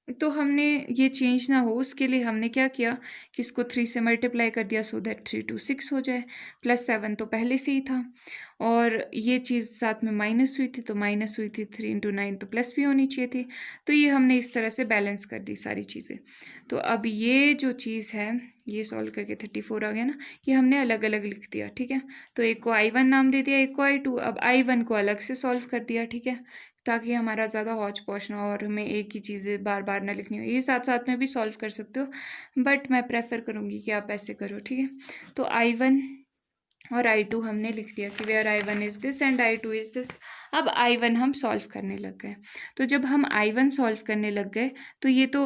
तो हमने ये चेंज ना हो उसके लिए हमने क्या किया कि इसको 3 से मल्टीप्लाई कर दिया, सो दैट 3 to 6 हो जाए, प्लस 7 तो पहले से ही था, और ये चीज़ साथ में माइनस हुई थी, तो माइनस हुई थी 3 into 9 तो प्लस भी होनी चाहिए थी। तो ये हमने इस तरह से बैलेंस कर दी सारी चीज़ें। तो अब ये जो चीज़ है ये सॉल्व करके 34 आ गया ना, ये हमने अलग अलग लिख दिया, ठीक है। तो एक को I1 नाम दे दिया, एक को I2। अब I1 को अलग से सॉल्व कर दिया, ठीक है, ताकि हमारा ज़्यादा हौच पौच ना हो और हमें एक ही चीज़ें बार बार ना लिखनी हो। ये साथ साथ में भी सॉल्व कर सकते हो, बट मैं प्रेफर करूँगी कि आप ऐसे करो, ठीक है। तो I1 और I2 हमने लिख दिया कि where I1 is this and I2 is this. अब I1 हम सॉल्व करने लग गए। तो जब हम I1 सॉल्व करने लग गए तो ये तो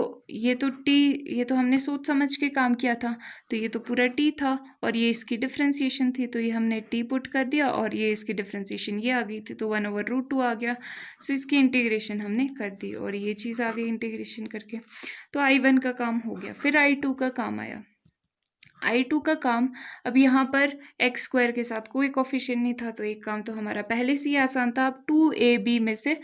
T, ये तो हमने सोच समझ के काम किया था, तो ये तो पूरा T था और ये इसकी डिफ्रेंसिएशन थी, तो ये हमने T पुट कर दिया और ये इसकी डिफ्रेंसिएशन ये आ गई थी, तो 1/√2 आ गया। सो इसकी इंटीग्रेशन हमने कर दी और ये चीज़ आ गई इंटीग्रेशन करके। तो I1 का काम हो गया। फिर I2 का काम आया। I2 का काम, अब यहाँ पर एक्स स्क्वायर के साथ कोई कोफिशिएंट नहीं था, तो एक काम तो हमारा पहले से ही आसान था। अब 2AB में से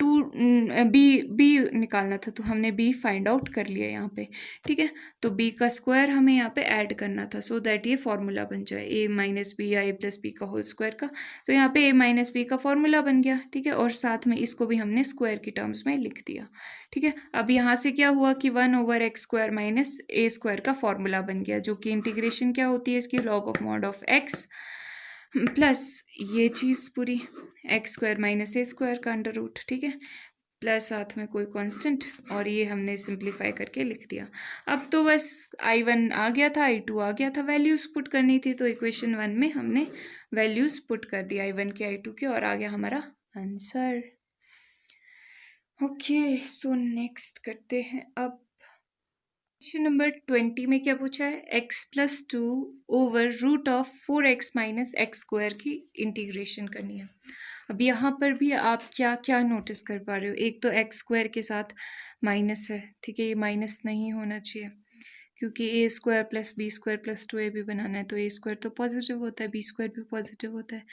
2B निकालना था, तो हमने B फाइंड आउट कर लिया यहाँ पे, ठीक है। तो B का स्क्वायर हमें यहाँ पे ऐड करना था, सो दैट ये फॉर्मूला बन जाए A minus B I plus B का होल स्क्वायर का। तो यहाँ पे A माइनस बी का फॉर्मूला बन गया, ठीक है, और साथ में इसको भी हमने स्क्वायर की टर्म्स में लिख दिया, ठीक है। अब यहाँ से क्या हुआ कि 1/x square minus a square का फॉर्मूला बन गया, जो कि इंटीग्रेशन क्या होती है इसकी, log of mod of x plus ये चीज़ पूरी x square minus a square का अंडर रूट, ठीक है, प्लस साथ में कोई कांस्टेंट, और ये हमने सिंप्लीफाई करके लिख दिया। अब तो बस I1 आ गया था, I2 आ गया था, वैल्यूज़ पुट करनी थी, तो इक्वेशन 1 में हमने वैल्यूज़ पुट कर दी I1 के I2 के, और आ गया हमारा आंसर। ओके, सो नेक्स्ट करते हैं। अब क्वेश्चन नंबर 20 में क्या पूछा है, x plus 2 over root of 4x minus X square की इंटीग्रेशन करनी है। अब यहाँ पर भी आप क्या क्या नोटिस कर पा रहे हो, एक तो एक्स स्क्वायर के साथ माइनस है, ठीक है, ये माइनस नहीं होना चाहिए, क्योंकि a square plus b square plus 2ab बनाना है, तो ए स्क्वायर तो पॉजिटिव होता है, बी स्क्वायर भी पॉजिटिव होता है।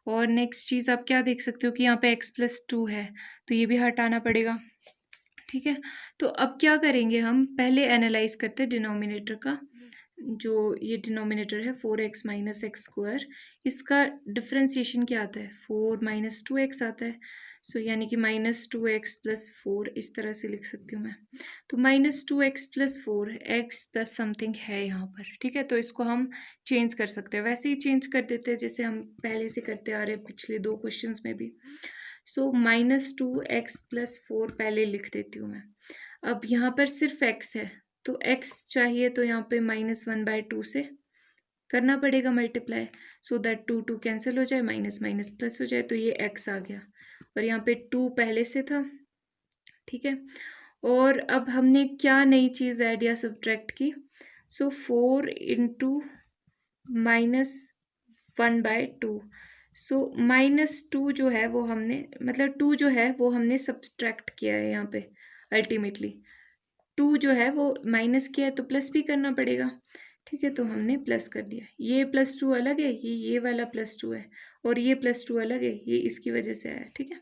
और नेक्स्ट चीज़ आप क्या देख सकते हो कि यहाँ पे x प्लस 2 है, तो ये भी हटाना पड़ेगा, ठीक है। तो अब क्या करेंगे, हम पहले एनालाइज करते हैं डिनोमिनेटर का। जो ये डिनोमिनेटर है 4x माइनस एक्स स्क्वायर, इसका डिफ्रेंसिएशन क्या आता है, 4 माइनस 2x आता है। सो यानी कि माइनस 2x प्लस 4 इस तरह से लिख सकती हूँ मैं। तो minus 2x plus 4 x plus something है यहाँ पर, ठीक है। तो इसको हम चेंज कर सकते हैं, वैसे ही चेंज कर देते हैं जैसे हम पहले से करते आ रहे हैं पिछले 2 क्वेश्चंस में भी। सो माइनस 2x प्लस 4 पहले लिख देती हूँ मैं। अब यहाँ पर सिर्फ x है, तो x चाहिए, तो यहाँ पे -1/2 से करना पड़ेगा मल्टीप्लाई, सो दैट 2 2 कैंसिल हो जाए, माइनस माइनस प्लस हो जाए, तो ये x आ गया और यहाँ पे 2 पहले से था, ठीक है। और अब हमने क्या नई चीज़ ऐड या सब्ट्रैक्ट की, सो 4 इंटू -1/2, सो -2 जो है वो हमने, मतलब 2 जो है वो हमने सब्ट्रैक्ट किया है यहाँ पे, अल्टीमेटली 2 जो है वो माइनस किया है तो प्लस भी करना पड़ेगा, ठीक है। तो हमने प्लस कर दिया, ये +2 अलग है, ये वाला +2 है, और ये +2 अलग है, ये इसकी वजह से आया, ठीक है।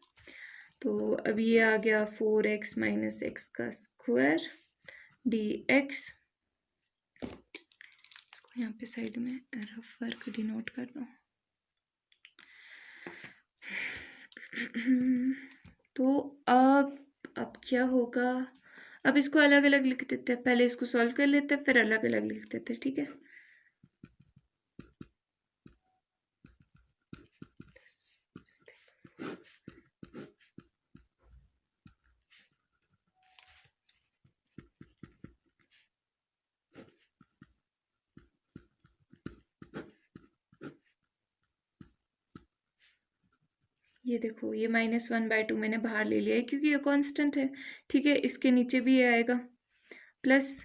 तो अब ये आ गया 4x - x का स्क्वायर dx, इसको यहाँ पे साइड में रफ वर्क डिनोट कर दो। तो अब क्या होगा, अब इसको अलग अलग लिख देते हैं, पहले इसको सॉल्व कर लेते हैं फिर अलग अलग लिख देते हैं, ठीक है। ये देखो, ये -1/2 मैंने बाहर ले लिया है क्योंकि ये कांस्टेंट है, ठीक है। इसके नीचे भी ये आएगा, प्लस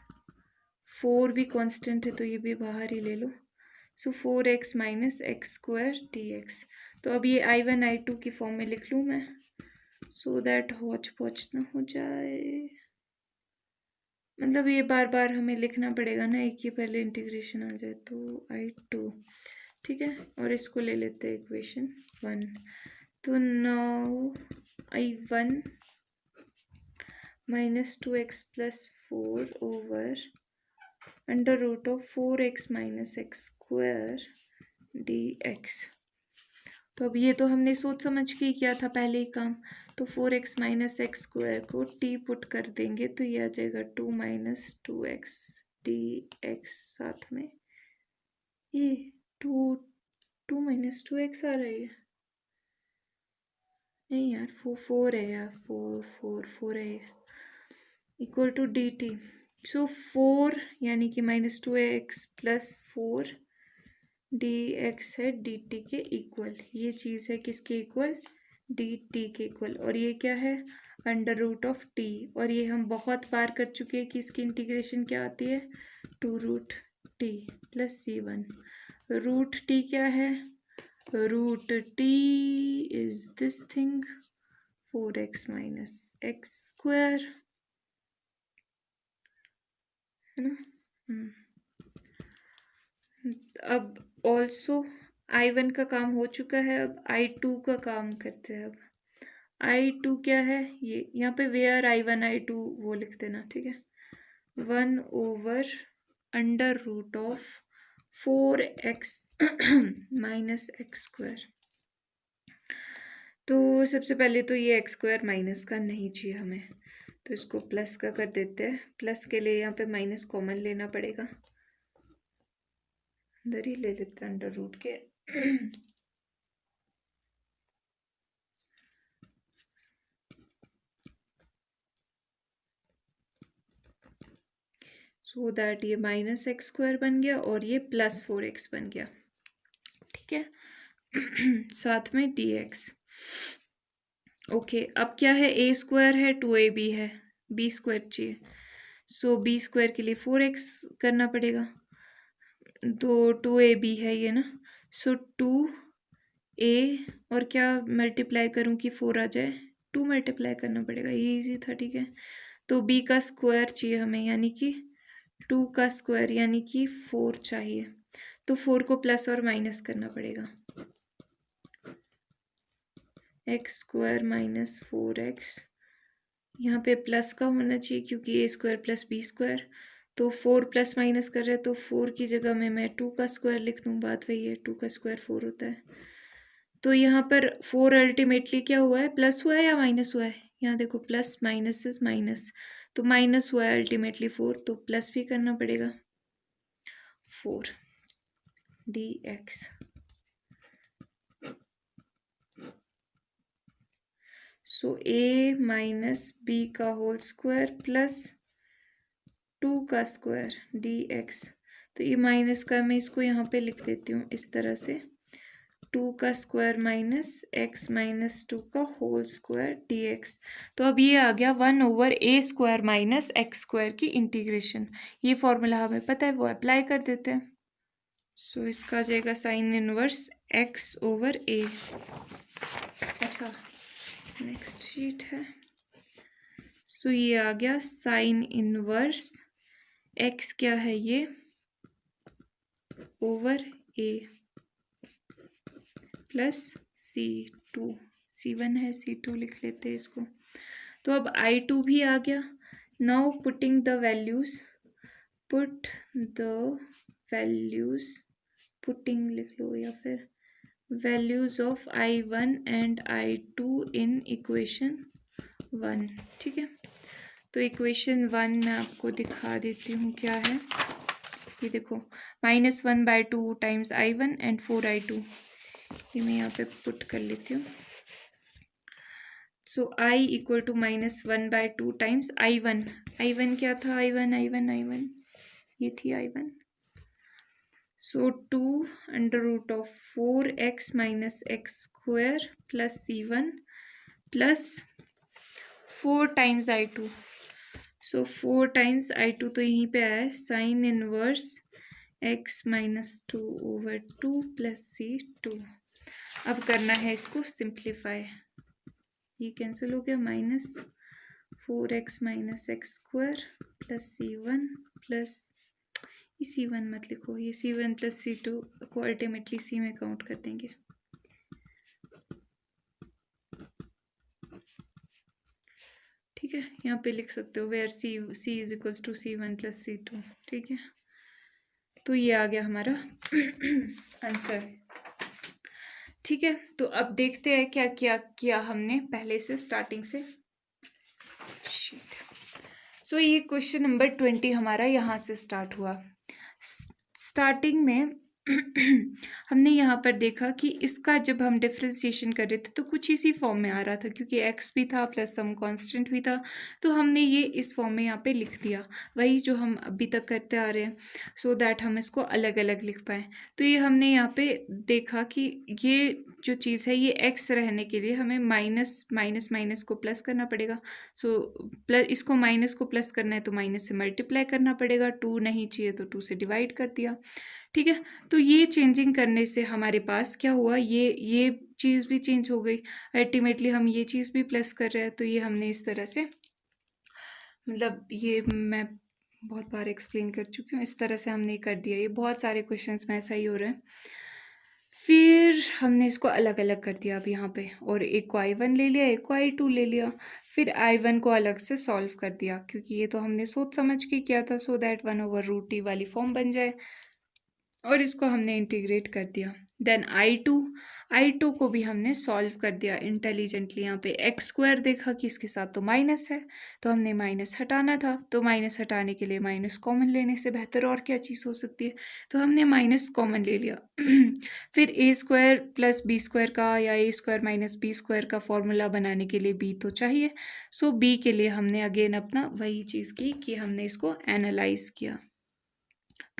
4 भी कांस्टेंट है तो ये भी बाहर ही ले लो, सो 4x - x² dx। तो अब ये I1 I2 की फॉर्म में लिख लूँ मैं, सो दैट हौच पौच ना हो जाए, मतलब ये बार बार हमें लिखना पड़ेगा ना, एक ही पहले इंटीग्रेशन आ जाए, तो I2, ठीक है। और इसको ले लेते हैं इक्वेशन 1, तो now I1 - 2x + 4 over √4x - x² dx। तो अब ये तो हमने सोच समझ के किया था पहले ही काम, तो 4x - x² को t पुट कर देंगे तो ये आ जाएगा 2 - 2x dx, साथ में ये 2 2 - 2x आ रही है, नहीं यार 4 है यार, 4 है, इक्वल टू dt, सो 4 यानी कि -2x + 4 dx है dt के इक्वल, ये चीज़ है किसके इक्वल, dt के इक्वल, और ये क्या है √t, और ये हम बहुत बार कर चुके हैं कि इसकी इंटीग्रेशन क्या आती है 2√t + c1, √t क्या है, √t is this thing 4x - x², है ना। अब ऑल्सो I1 का काम हो चुका है, अब I2 का काम करते हैं। अब I2 क्या है, ये यहाँ पे वेयर I1 I2 वो लिख देना, ठीक है। 1 ओवर √4x - x², तो सबसे पहले तो ये x² माइनस का नहीं चाहिए हमें, तो इसको प्लस का कर देते हैं। प्लस के लिए यहाँ पे माइनस कॉमन लेना पड़ेगा, अंदर ही ले लेते हैं √ के सो दैट ये -x² बन गया और ये +4x बन गया, ठीक है। साथ में dx, ओके। अब क्या है, a² है 2ab है, b² चाहिए, सो b² के लिए 4x करना पड़ेगा, तो 2ab है ये ना, सो 2a और क्या मल्टीप्लाई करूँ कि 4 आ जाए, 2 मल्टीप्लाई करना पड़ेगा, ये इजी था, ठीक है। तो b का स्क्वायर चाहिए हमें, यानी कि 2 का स्क्वायर यानी कि 4 चाहिए, तो 4 को प्लस और माइनस करना पड़ेगा, x² - 4x, यहाँ पे प्लस का होना चाहिए क्योंकि a² + b², तो 4 प्लस माइनस कर रहे हैं तो 4 की जगह में मैं 2 का स्क्वायर लिख दूँ, बात वही है, 2 का स्क्वायर 4 होता है। तो यहाँ पर 4 अल्टीमेटली क्या हुआ है, प्लस हुआ है या माइनस हुआ है, यहाँ देखो प्लस माइनस इज माइनस, तो माइनस हुआ है अल्टीमेटली 4, तो प्लस भी करना पड़ेगा 4 dx। सो a - b का होल स्क्वायर प्लस 2 का स्क्वायर dx, तो तो ये माइनस का मैं इसको यहाँ पे लिख देती हूँ इस तरह से, 2 का स्क्वायर माइनस x माइनस 2 का होल स्क्वायर dx। तो अब ये आ गया 1/a² माइनस x² की इंटीग्रेशन। ये फॉर्मूला हमें पता है, वो अप्लाई कर देते हैं। सो इसका आ जाएगा साइन इनवर्स x/a। अच्छा, नेक्स्ट शीट है। सो ये आ गया साइन इनवर्स x, क्या है ये, over a plus C2, C1 है, C2 लिख लेते हैं इसको। तो अब I2 भी आ गया। Now putting the values, put the values, putting लिख लो या फिर values of I1 and I2 in equation 1। ठीक है, तो इक्वेशन 1 मैं आपको दिखा देती हूँ क्या है। ये देखो, -1/2 टाइम्स I1 एंड 4I2, ये मैं यहाँ पे पुट कर लेती हूँ। So I equal to -1/2 times I1। I1 क्या था, I1 ये थी I1। So 2 √of 4x minus x² plus C1 plus 4 times I2। So 4 times I2 तो यहीं पे आया है, sine inverse x minus 2/2 plus C2। अब करना है इसको सिंप्लीफाई, ये कैंसिल हो गया, -4x minus x² plus C1 plus, ये C1 मत लिखो, ये C1 प्लस C2 को अल्टीमेटली C में काउंट कर देंगे। ठीक है, यहाँ पे लिख सकते हो where C is equals to C1 plus C2। ठीक है, तो ये आ गया हमारा आंसर। ठीक है, तो अब देखते हैं क्या क्या किया हमने पहले से, स्टार्टिंग से। सो ये क्वेश्चन नंबर 20 हमारा यहाँ से स्टार्ट हुआ। स्टार्टिंग में हमने यहाँ पर देखा कि इसका जब हम डिफ्रेंशिएशन कर रहे थे तो कुछ इसी फॉर्म में आ रहा था, क्योंकि x भी था प्लस सम कांस्टेंट भी था, तो हमने ये इस फॉर्म में यहाँ पे लिख दिया, वही जो हम अभी तक करते आ रहे हैं, सो दैट हम इसको अलग अलग लिख पाएँ। तो ये हमने यहाँ पे देखा कि ये जो चीज़ है, ये x रहने के लिए हमें माइनस को प्लस करना पड़ेगा। सो प्लस, इसको माइनस को प्लस करना है तो माइनस से मल्टीप्लाई करना पड़ेगा, 2 नहीं चाहिए तो 2 से डिवाइड कर दिया। ठीक है, तो ये चेंजिंग करने से हमारे पास क्या हुआ, ये चीज़ भी चेंज हो गई, अल्टीमेटली हम ये चीज़ भी प्लस कर रहे हैं। तो ये हमने इस तरह से, मतलब ये मैं बहुत बार एक्सप्लेन कर चुकी हूँ, इस तरह से हमने कर दिया। ये बहुत सारे क्वेश्चंस में ऐसा ही हो रहा है। फिर हमने इसको अलग अलग कर दिया अब यहाँ पे, और एक को I1 ले लिया, एक को I2 ले लिया, फिर I1 को अलग से सॉल्व कर दिया, क्योंकि ये तो हमने सोच समझ के किया था, सो दैट 1/√t वाली फॉर्म बन जाए, और इसको हमने इंटीग्रेट कर दिया। देन I2 को भी हमने सॉल्व कर दिया इंटेलिजेंटली। यहाँ पे x² देखा कि इसके साथ तो माइनस है, तो हमने माइनस हटाना था, तो माइनस हटाने के लिए माइनस कॉमन लेने से बेहतर और क्या चीज़ हो सकती है, तो हमने माइनस कॉमन ले लिया। फिर a² प्लस b² का या a² माइनस b² का फॉर्मूला बनाने के लिए b तो चाहिए, सो b के लिए हमने अगेन अपना वही चीज़ की कि हमने इसको एनालाइज किया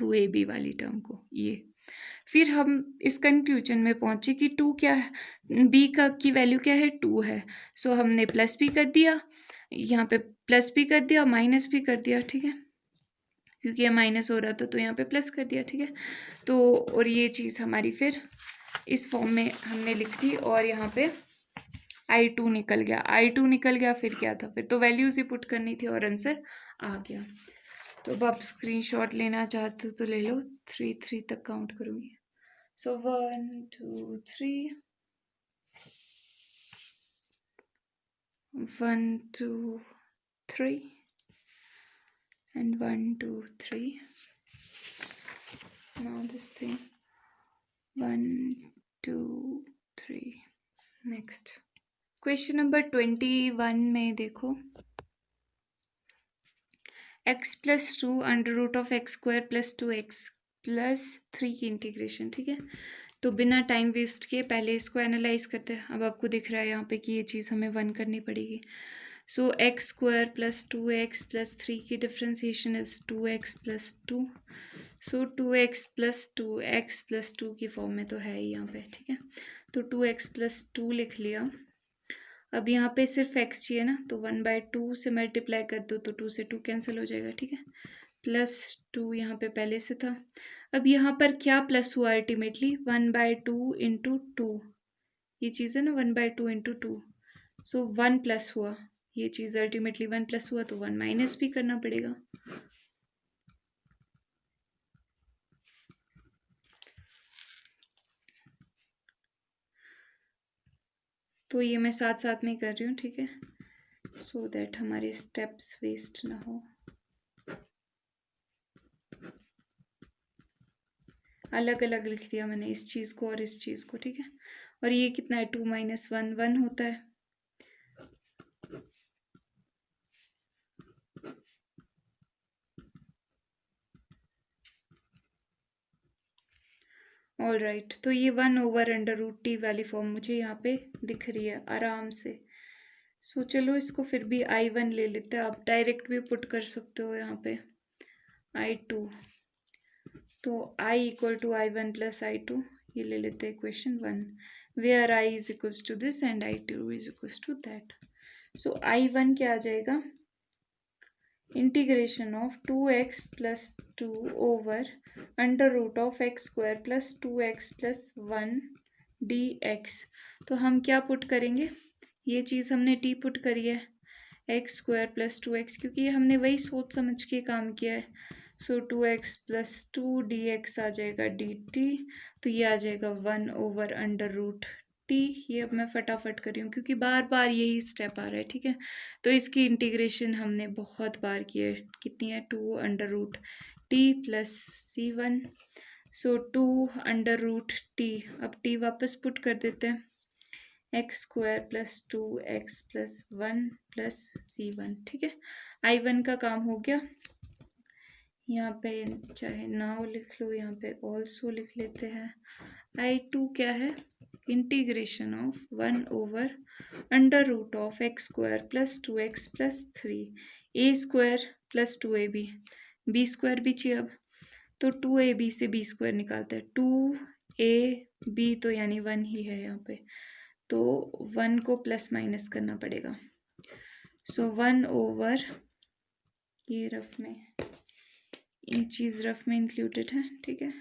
2ab वाली टर्म को। ये फिर हम इस कंक्लूजन में पहुंचे कि 2 क्या है, b का की वैल्यू क्या है, 2 है। सो हमने प्लस भी कर दिया, यहाँ पे प्लस भी कर दिया, माइनस भी कर दिया। ठीक है, क्योंकि ये माइनस हो रहा था तो यहाँ पे प्लस कर दिया। ठीक है, तो और ये चीज़ हमारी फिर इस फॉर्म में हमने लिख दी, और यहाँ पे I2 निकल गया। फिर क्या था, फिर तो वैल्यूज ही पुट करनी थी और आंसर आ गया। तो अब आप स्क्रीनशॉट लेना चाहते हो तो ले लो, 3 तक काउंट करूँगी। सो 1 2 3, 1 2 3 and 1 2 3. Now this thing, 1 2 3. Next question number 21 में देखो, x plus 2 √(x² plus 2x plus 3 की इंटीग्रेशन। ठीक है, तो बिना टाइम वेस्ट किए पहले इसको एनालाइज करते हैं। अब आपको दिख रहा है यहाँ पे कि ये चीज़ हमें 1 करनी पड़ेगी। सो x² प्लस 2x प्लस 3 की differentiation is 2x plus 2। So 2x+2 की फॉर्म में तो है ही यहाँ पे, ठीक है। तो 2x+2 लिख लिया। अब यहाँ पे सिर्फ x चाहिए ना, तो 1/2 से मल्टीप्लाई कर दो तो 2 से 2 कैंसिल हो जाएगा, ठीक है। +2 यहाँ पे पहले से था। अब यहाँ पर क्या प्लस हुआ अल्टीमेटली, 1/2 इंटू 2, ये चीज़ है ना 1/2 इंटू 2, सो 1 प्लस हुआ, ये चीज़ अल्टीमेटली 1 प्लस हुआ तो 1 माइनस भी करना पड़ेगा। तो ये मैं साथ साथ में कर रही हूँ, ठीक है, सो दैट हमारे स्टेप्स वेस्ट ना हो। अलग अलग लिख दिया मैंने इस चीज़ को और इस चीज़ को, ठीक है। और ये कितना है, 2 - 1 1 होता है। ऑल राइट, तो ये 1/√t वाली फॉर्म मुझे यहाँ पे दिख रही है आराम से। सो चलो इसको फिर भी I1 ले लेते हैं। आप डायरेक्ट भी पुट कर सकते हो यहाँ पे I2, तो I = I1 + I2, ये ले लेते हैं equation 1, where I = to this and I2 = to that। So I1 क्या आ जाएगा, integration of 2x + 2 over √(x² + 2x + 1 dx। तो हम क्या पुट करेंगे, ये चीज़ हमने t पुट करी है, x² + 2x, क्योंकि हमने वही सोच समझ के काम किया है। सो 2x + 2 dx आ जाएगा dt, तो ये आ जाएगा 1/√t। ये अब मैं फटाफट कर रही हूँ क्योंकि बार बार यही स्टेप आ रहा है, ठीक है। तो इसकी इंटीग्रेशन हमने बहुत बार की है, कितनी है, 2/√t + c1, सो 2/√t। अब t वापस पुट कर देते हैं, x² + 2x + 1 + c1, ठीक है। I1 का काम हो गया। यहाँ पे चाहे नाउ लिख लो, यहाँ पे ऑल्सो लिख लेते हैं। I2 क्या है, integration of 1/√(x² + 2x + 3 a² + 2ab, b² भी चाहिए अब, तो 2ab से b² निकालते हैं, 2ab तो यानी 1 ही है यहाँ पे, तो 1 को प्लस माइनस करना पड़ेगा। सो 1/, ये रफ में, ये चीज़ रफ में इंक्लूडेड है, ठीक है,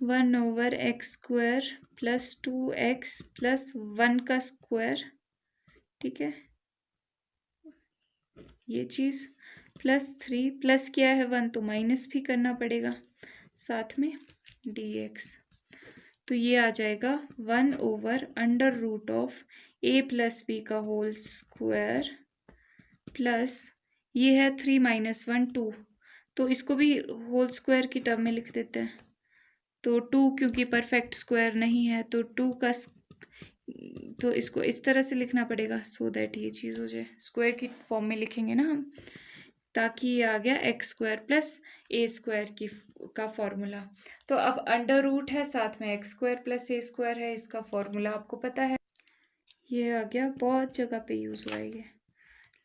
1/(x² + 2x + 1 का स्क्वायर, ठीक है, ये चीज़ +3 प्लस क्या है 1 तो माइनस भी करना पड़ेगा साथ में dx। तो ये आ जाएगा 1/√(a + b का होल स्क्वायर प्लस ये है 3 - 1 2, तो इसको भी होल स्क्वायर की टर्म में लिख देते हैं। तो 2 क्योंकि परफेक्ट स्क्वायर नहीं है तो 2 का तो इसको इस तरह से लिखना पड़ेगा सो दैट ये चीज़ हो जाए, स्क्वायर की फॉर्म में लिखेंगे ना हम, ताकि ये आ गया x² + a² की का फॉर्मूला। तो अब अंडर रूट है, साथ में x² + a² है, इसका फॉर्मूला आपको पता है, ये आ गया, बहुत जगह पे यूज़ हुआ है ये,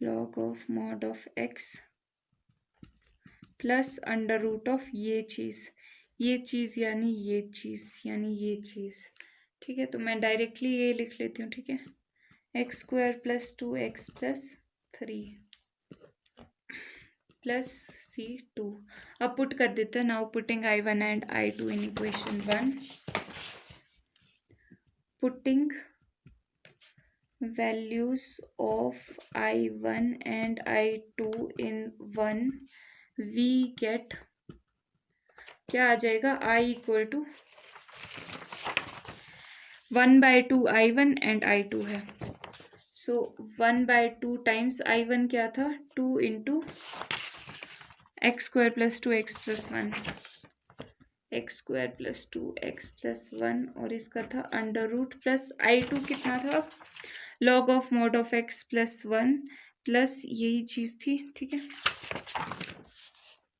log of mod of x plus under root of ये चीज़ यानी ये चीज़ यानी ये चीज़, ठीक है। तो मैं डायरेक्टली ये लिख लेती हूँ, ठीक है, x² + 2x + 3 प्लस c2। अब पुट कर देते हैं, now putting I1 and I2 in equation 1, putting values of I1 and I2 in 1, we get, क्या आ जाएगा, I = 1/2 I1 एंड I2 है, सो 1/2 टाइम्स I1 क्या था, 2 × x² + 2x + 1, x² + 2x + 1, और इसका था अंडर रूट प्लस I2 कितना था, log of mod of x + 1 plus यही चीज़ थी, ठीक है,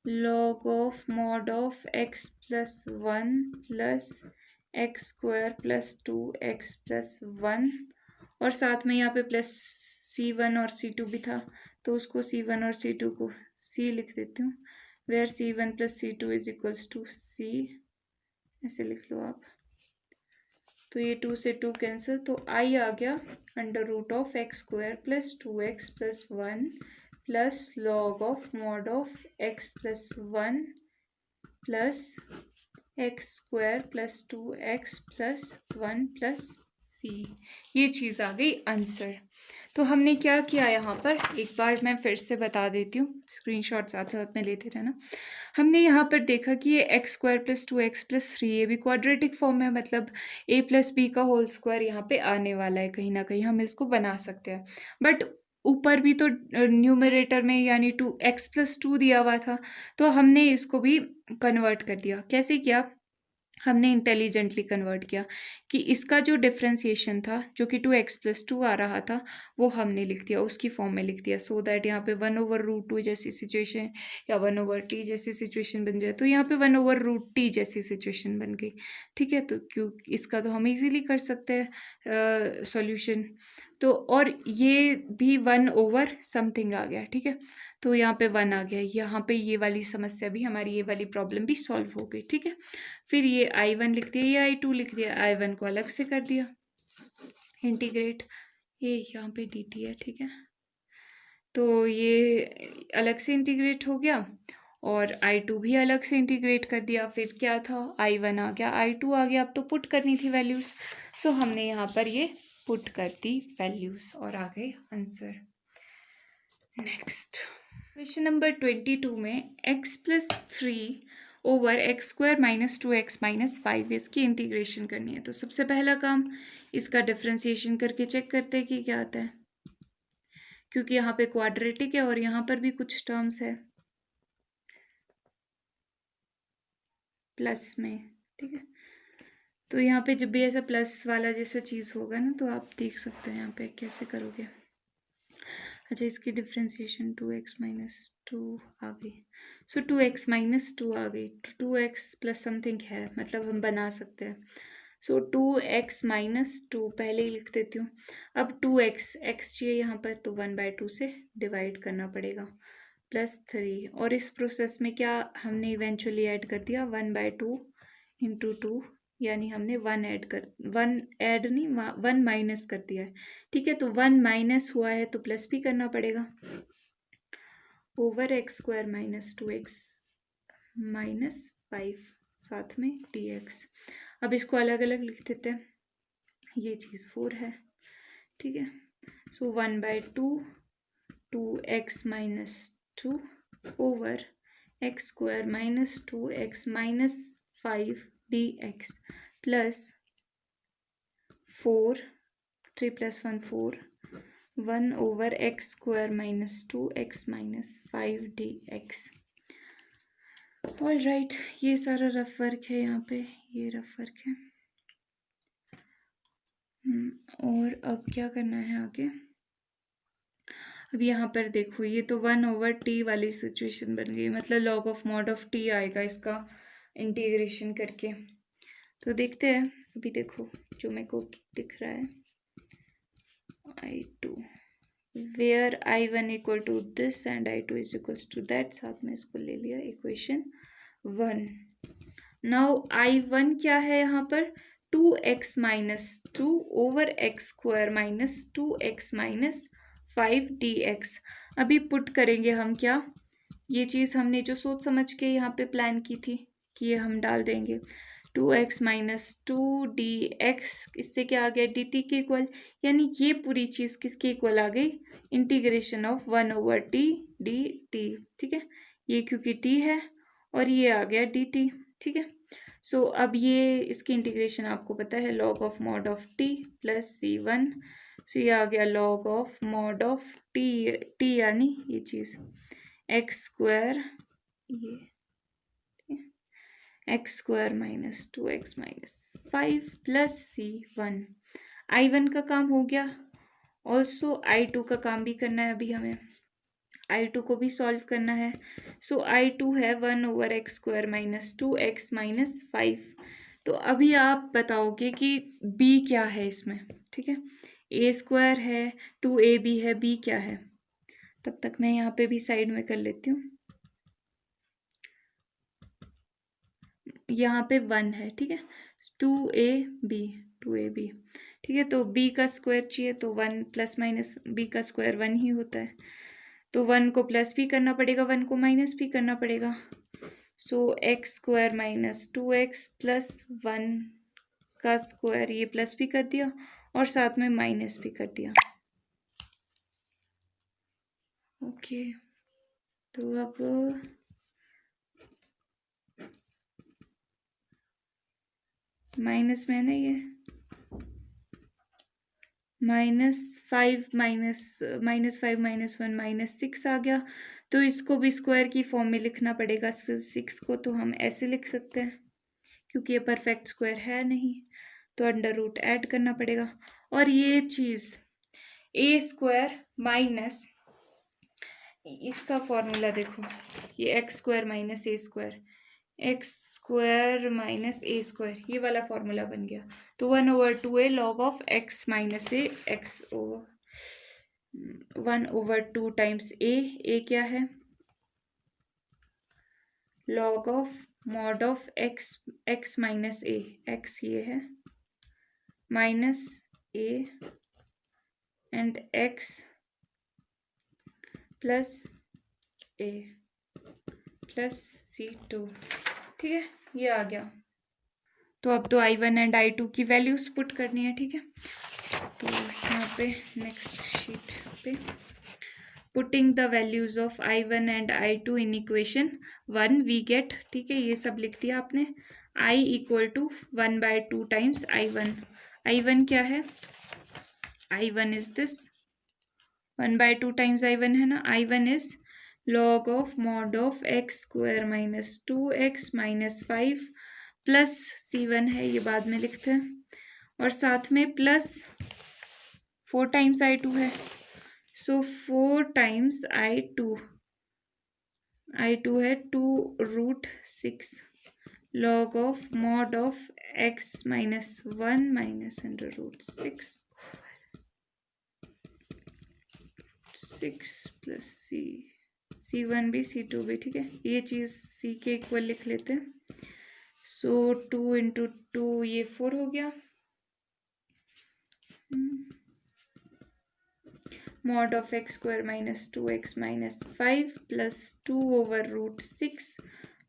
log of mod of x + 1 plus x² + 2x + 1, और साथ में यहाँ पे प्लस c1 और c2 भी था, तो उसको c1 और c2 को c लिख देती हूँ, where C1 plus C2 is equals to C, ऐसे लिख लो आप। तो ये 2 से 2 कैंसिल, तो I आ गया under root of X square plus 2x plus 1 plus log of mod of x plus 1 plus X square plus 2x plus 1 plus C। ये चीज़ आ गई आंसर। तो हमने क्या किया यहाँ पर, एक बार मैं फिर से बता देती हूँ, स्क्रीनशॉट साथ साथ में लेते रहना। हमने यहाँ पर देखा कि ये x square plus 2x plus 3 ये भी क्वाड्रेटिक फॉर्म है, मतलब a प्लस बी का होल स्क्वायर यहाँ पे आने वाला है, कहीं ना कहीं हम इसको बना सकते हैं। बट ऊपर भी तो न्यूमरेटर में यानी 2x प्लस 2 दिया हुआ था, तो हमने इसको भी कन्वर्ट कर दिया। कैसे किया, हमने इंटेलिजेंटली कन्वर्ट किया कि इसका जो डिफ्रेंसिएशन था जो कि 2x प्लस 2 आ रहा था वो हमने लिख दिया, उसकी फॉर्म में लिख दिया, सो दैट यहाँ पे 1/√2 जैसी सिचुएशन या 1/t जैसी सिचुएशन बन जाए। तो यहाँ पे 1/√t जैसी सिचुएशन बन गई, ठीक है। तो क्यों, इसका तो हम इजीली कर सकते हैं सॉल्यूशन। तो और ये भी 1/समथिंग आ गया, ठीक है। तो यहाँ पे 1 आ गया, यहाँ पे ये वाली समस्या भी हमारी, ये वाली प्रॉब्लम भी सॉल्व हो गई, ठीक है। फिर ये I1 लिख दिया, ये I2 लिख दिया, I1 को अलग से कर दिया इंटीग्रेट, ये यहाँ पे dt है, ठीक है। तो ये अलग से इंटीग्रेट हो गया और I2 भी अलग से इंटीग्रेट कर दिया। फिर क्या था, I1 आ गया, I2 आ गया, अब तो पुट करनी थी वैल्यूज़, सो हमने यहाँ पर ये पुट कर दी वैल्यूज़ और आ गए आंसर। नेक्स्ट क्वेश्चन नंबर 22 में x plus 3 over x square minus 2x minus 5 इसकी इंटीग्रेशन करनी है। तो सबसे पहला काम इसका डिफ्रेंसिएशन करके चेक करते हैं कि क्या आता है, क्योंकि यहाँ पे क्वाड्रेटिक है और यहाँ पर भी कुछ टर्म्स है प्लस में, ठीक है। तो यहाँ पे जब भी ऐसा प्लस वाला जैसा चीज़ होगा ना, तो आप देख सकते हैं यहाँ पे कैसे करोगे। अच्छा, इसकी डिफ्रेंसिएशन 2x माइनस 2 आ गई, सो 2x माइनस 2 आ गई, तो 2x प्लस समथिंग है, मतलब हम बना सकते हैं। सो 2x माइनस 2 पहले ही लिख देती हूँ। अब 2x चाहिए यहाँ पर, तो 1/2 से डिवाइड करना पड़ेगा प्लस 3, और इस प्रोसेस में क्या हमने इवेंचुअली ऐड कर दिया 1/2 इंटू 2, यानी हमने 1 माइनस कर दिया है, ठीक है। तो 1 माइनस हुआ है तो प्लस भी करना पड़ेगा, over x square minus 2x minus 5 साथ में dx। अब इसको अलग अलग लिख देते हैं, ये चीज़ 4 है, ठीक है। सो 1/2 2x minus 2 over x square minus 2x minus 5 dx plus 4, 3 + 1 4, 1 over x square minus 2x minus 5 dx। All right, ये सारा रफ वर्क है यहाँ पे, ये रफ वर्क है। और अब क्या करना है आगे, अब यहाँ पर देखो ये तो 1/t वाली सिचुएशन बन गई, मतलब log of mod of t आएगा इसका इंटीग्रेशन करके। तो देखते हैं, अभी देखो जो मेरे को दिख रहा है I2 where I1 equal to this and I2 is equals to that, साथ में इसको ले लिया इक्वेशन 1। नाउ I1 क्या है यहाँ पर, 2x minus 2 over x square minus 2x minus 5 dx। अभी पुट करेंगे हम क्या, ये चीज़ हमने जो सोच समझ के यहाँ पे प्लान की थी कि ये हम डाल देंगे 2x माइनस 2 dx, इससे क्या आ गया dt के इक्वल, यानी ये पूरी चीज़ किसके इक्वल आ गई, इंटीग्रेशन ऑफ 1/t dt, ठीक है। ये क्योंकि t है और ये आ गया dt, ठीक है। सो अब ये इसकी इंटीग्रेशन आपको पता है log of mod of t plus c1, सो ये आ गया log of mod of t यानी ये चीज़ एक्स स्क्वायर, ये x square minus 2x minus 5 plus c1। I1 का काम हो गया, ऑल्सो I2 का काम भी करना है अभी हमें, I2 को भी सॉल्व करना है। सो I2 है 1 over x square minus 2x minus 5। तो अभी आप बताओगे कि b क्या है इसमें, ठीक है। a स्क्वायर है, 2ab है, b क्या है। तब तक मैं यहाँ पे भी साइड में कर लेती हूँ। यहाँ पे 1 है, ठीक है, 2ab, 2ab, ठीक है। तो b का स्क्वायर चाहिए, तो 1 प्लस माइनस b का स्क्वायर 1 ही होता है, तो 1 को प्लस भी करना पड़ेगा, 1 को माइनस भी करना पड़ेगा। So x square minus 2x plus 1 का स्क्वायर, ये प्लस भी कर दिया और साथ में माइनस भी कर दिया। ओके, तो अब माइनस में है ना, ये -5 -5 -1 -6 आ गया। तो इसको भी स्क्वायर की फॉर्म में लिखना पड़ेगा। 6 को तो हम ऐसे लिख सकते हैं क्योंकि ये परफेक्ट स्क्वायर है नहीं, तो अंडर रूट ऐड करना पड़ेगा। और ये चीज़ ए स्क्वायर माइनस, इसका फॉर्मूला देखो, ये x square minus a square, x square minus a square, ये वाला फॉर्मूला बन गया। तो 1/2 log of x minus a, x over 1/2 times a क्या है, log of mod of x minus a, x ये है minus a and x plus a plus C2, ठीक है, ये आ गया। तो अब तो I1 एंड I2 की वैल्यूज पुट करनी है, ठीक है। तो यहाँ पे नेक्स्ट शीट पे putting the values of I1 and I2 in equation 1 we get, ठीक है, ये सब लिख दिया आपने। I = 1/2 टाइम्स I1, I1 क्या है, I1 is this 1/2 times I1 है ना, I1 is log of mod of x square minus 2x minus 5 plus C1 है, ये बाद में लिखते हैं, और साथ में प्लस 4 टाइम्स I2 है। सो 4 टाइम्स I2 है 2√6 log of mod of x minus 1 minus √6 plus C1 भी C2 भी, ठीक है, ये चीज़ C के इक्वल लिख लेते हैं। सो 2 × 2 ये 4 हो गया, mod of X square minus 2x minus 5 plus 2/√6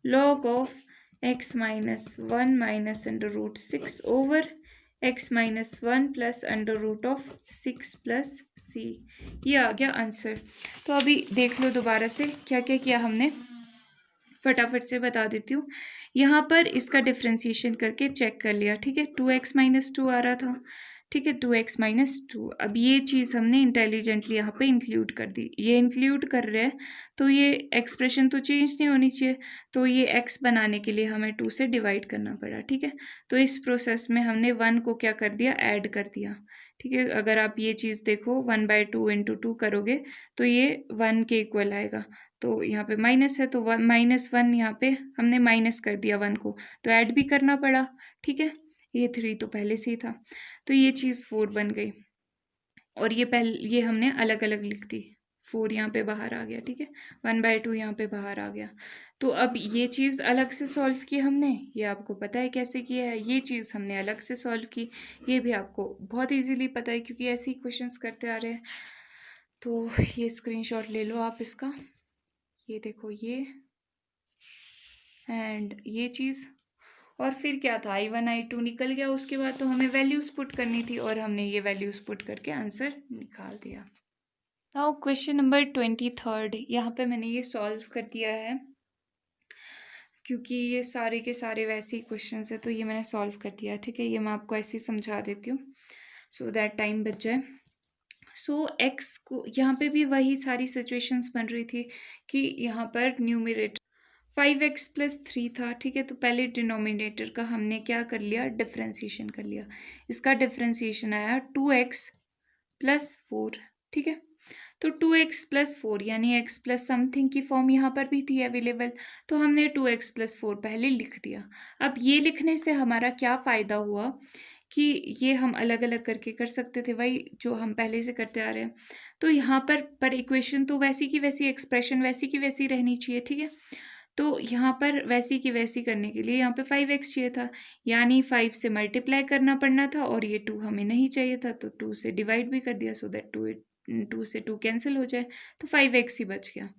log of x minus 1 minus √6 over x minus 1 plus √6 plus c, ये आ गया आंसर। तो अभी देख लो दोबारा से क्या क्या किया हमने, फटाफट से बता देती हूँ। यहाँ पर इसका डिफ्रेंसिएशन करके चेक कर लिया, ठीक है, 2x माइनस 2 आ रहा था, ठीक है, 2x माइनस 2। अब ये चीज़ हमने इंटेलिजेंटली यहाँ पे इंक्लूड कर दी, ये इंक्लूड कर रहे हैं तो ये एक्सप्रेशन तो चेंज नहीं होनी चाहिए, तो ये x बनाने के लिए हमें 2 से डिवाइड करना पड़ा, ठीक है। तो इस प्रोसेस में हमने 1 को क्या कर दिया, ऐड कर दिया, ठीक है। अगर आप ये चीज़ देखो 1/2 × 2 करोगे तो ये 1 के इक्वल आएगा, तो यहाँ पे माइनस है तो -1 यहाँ पे हमने माइनस कर दिया 1 को, तो ऐड भी करना पड़ा, ठीक है। ये 3 तो पहले से ही था, तो ये चीज़ 4 बन गई, और ये हमने अलग अलग लिख दी, 4 यहाँ पे बाहर आ गया, ठीक है, 1/2 यहाँ पे बाहर आ गया। तो अब ये चीज़ अलग से सॉल्व की हमने, ये आपको पता है कैसे किया है, ये चीज़ हमने अलग से सॉल्व की, ये भी आपको बहुत ईजीली पता है क्योंकि ऐसे ही क्वेश्चंस करते आ रहे हैं। तो ये स्क्रीनशॉट ले लो आप इसका, ये देखो ये एंड ये चीज़, और फिर क्या था, I1 I2 निकल गया, उसके बाद तो हमें वैल्यूज़ पुट करनी थी और हमने ये वैल्यूज़ पुट करके आंसर निकाल दिया। नाउ क्वेश्चन नंबर 23, यहाँ पे मैंने ये सॉल्व कर दिया है क्योंकि ये सारे के सारे वैसे ही क्वेश्चन है, तो ये मैंने सॉल्व कर दिया, ठीक है। ये मैं आपको ऐसे ही समझा देती हूँ सो दैट टाइम बच जाए। सो एक्स को यहाँ पे भी वही सारी सिचुएशंस बन रही थी कि यहाँ पर न्यूमरेटर 5x + 3 था, ठीक है। तो पहले डिनोमिनेटर का हमने क्या कर लिया, डिफ्रेंसिएशन कर लिया, इसका डिफ्रेंसिएशन आया 2x + 4, ठीक है। तो 2x + 4 यानी x + समथिंग की फॉर्म यहाँ पर भी थी अवेलेबल, तो हमने 2x + 4 पहले लिख दिया। अब ये लिखने से हमारा क्या फ़ायदा हुआ कि ये हम अलग अलग करके कर सकते थे, वही जो हम पहले से करते आ रहे हैं। तो यहाँ पर इक्वेशन तो वैसी की वैसी, एक्सप्रेशन वैसी की वैसी रहनी चाहिए, ठीक है। तो यहाँ पर वैसी की वैसी करने के लिए यहाँ पे 5x चाहिए था, यानी 5 से मल्टीप्लाई करना पड़ना था, और ये 2 हमें नहीं चाहिए था, तो 2 से डिवाइड भी कर दिया, सो दैट 2 से 2 कैंसिल हो जाए, तो 5x ही बच गया।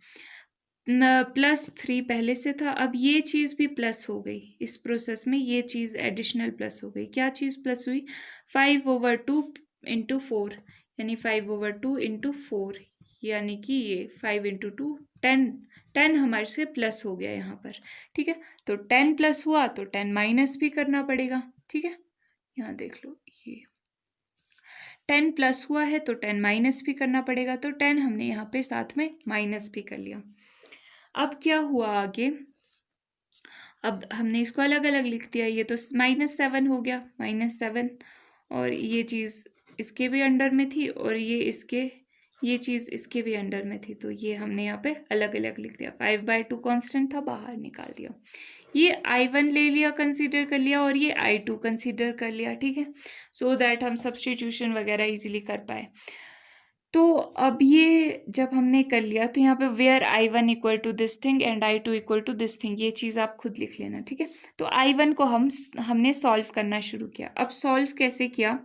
+3 पहले से था, अब ये चीज़ भी प्लस हो गई, इस प्रोसेस में ये चीज़ एडिशनल प्लस हो गई। क्या चीज़ प्लस हुई? 5/2 इंटू 4, यानी 5/2 इंटू 4, यानी कि ये 5 इंटू 2 10 हमारे से प्लस हो गया यहाँ पर। ठीक है, तो 10 प्लस हुआ तो 10 माइनस भी करना पड़ेगा। ठीक है, यहाँ देख लो, ये 10 प्लस हुआ है तो 10 माइनस भी करना पड़ेगा, तो 10 हमने यहाँ पे साथ में माइनस भी कर लिया। अब क्या हुआ आगे? अब हमने इसको अलग अलग लिख दिया, ये तो -7 हो गया, -7, और ये चीज़ इसके भी अंडर में थी, और ये चीज़ इसके भी अंडर में थी, तो ये हमने यहाँ पे अलग अलग लिख दिया। 5/2 कांस्टेंट था, बाहर निकाल दिया। ये I1 ले लिया, कंसीडर कर लिया, और ये I2 कंसीडर कर लिया। ठीक है, सो दैट हम सब्स्टिट्यूशन वगैरह इजीली कर पाए। तो अब ये जब हमने कर लिया, तो यहाँ पे where I1 equal to this thing and I2 equal to this thing, ये चीज़ आप खुद लिख लेना। ठीक है, तो I1 को हमने सॉल्व करना शुरू किया। अब सॉल्व कैसे किया?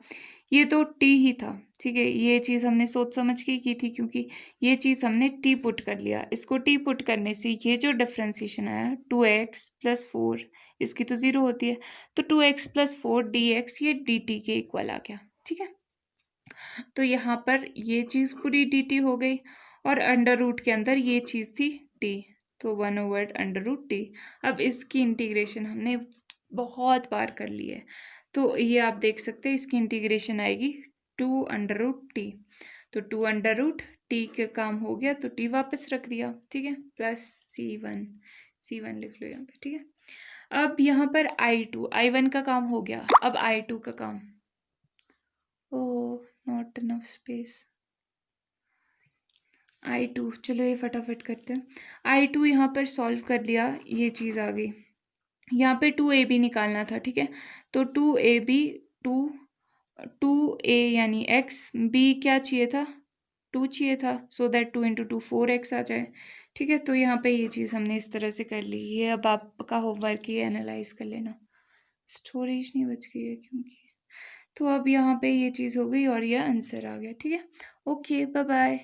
ये तो t ही था। ठीक है, ये चीज़ हमने सोच समझ के की थी, क्योंकि ये चीज़ हमने t पुट कर लिया। इसको t पुट करने से ये जो डिफ्रेंसिएशन आया 2x + 4, इसकी तो 0 होती है, तो 2x + 4 dx ये dt के इक्वल आ गया। ठीक है, तो यहाँ पर ये चीज़ पूरी dt हो गई, और अंडर रूट के अंदर ये चीज़ थी t, तो 1/√t। अब इसकी इंटीग्रेशन हमने बहुत बार कर ली है, तो ये आप देख सकते हैं, इसकी इंटीग्रेशन आएगी 2√t, तो 2√t का काम हो गया, तो t वापस रख दिया। ठीक है, प्लस c1 लिख लो यहाँ पे। ठीक है, अब यहाँ पर I1 का काम हो गया, अब I2 का काम। ओह, नॉट इनफ स्पेस। I2, चलो ये फटाफट करते हैं। I2 यहाँ पर सॉल्व कर लिया, ये चीज़ आ गई। यहाँ पे 2ab निकालना था। ठीक है, तो 2ab 2a यानी x, b क्या चाहिए था? 2 चाहिए था, सो दैट 2 × 2 4x आ जाए। ठीक है, तो यहाँ पे ये चीज़ हमने इस तरह से कर ली। ये अब आपका होमवर्क ये एनालाइज कर लेना। स्टोरेज नहीं बच गई है क्योंकि, तो अब यहाँ पे ये चीज़ हो गई और ये आंसर आ गया। ठीक है, ओके, बाय बाय।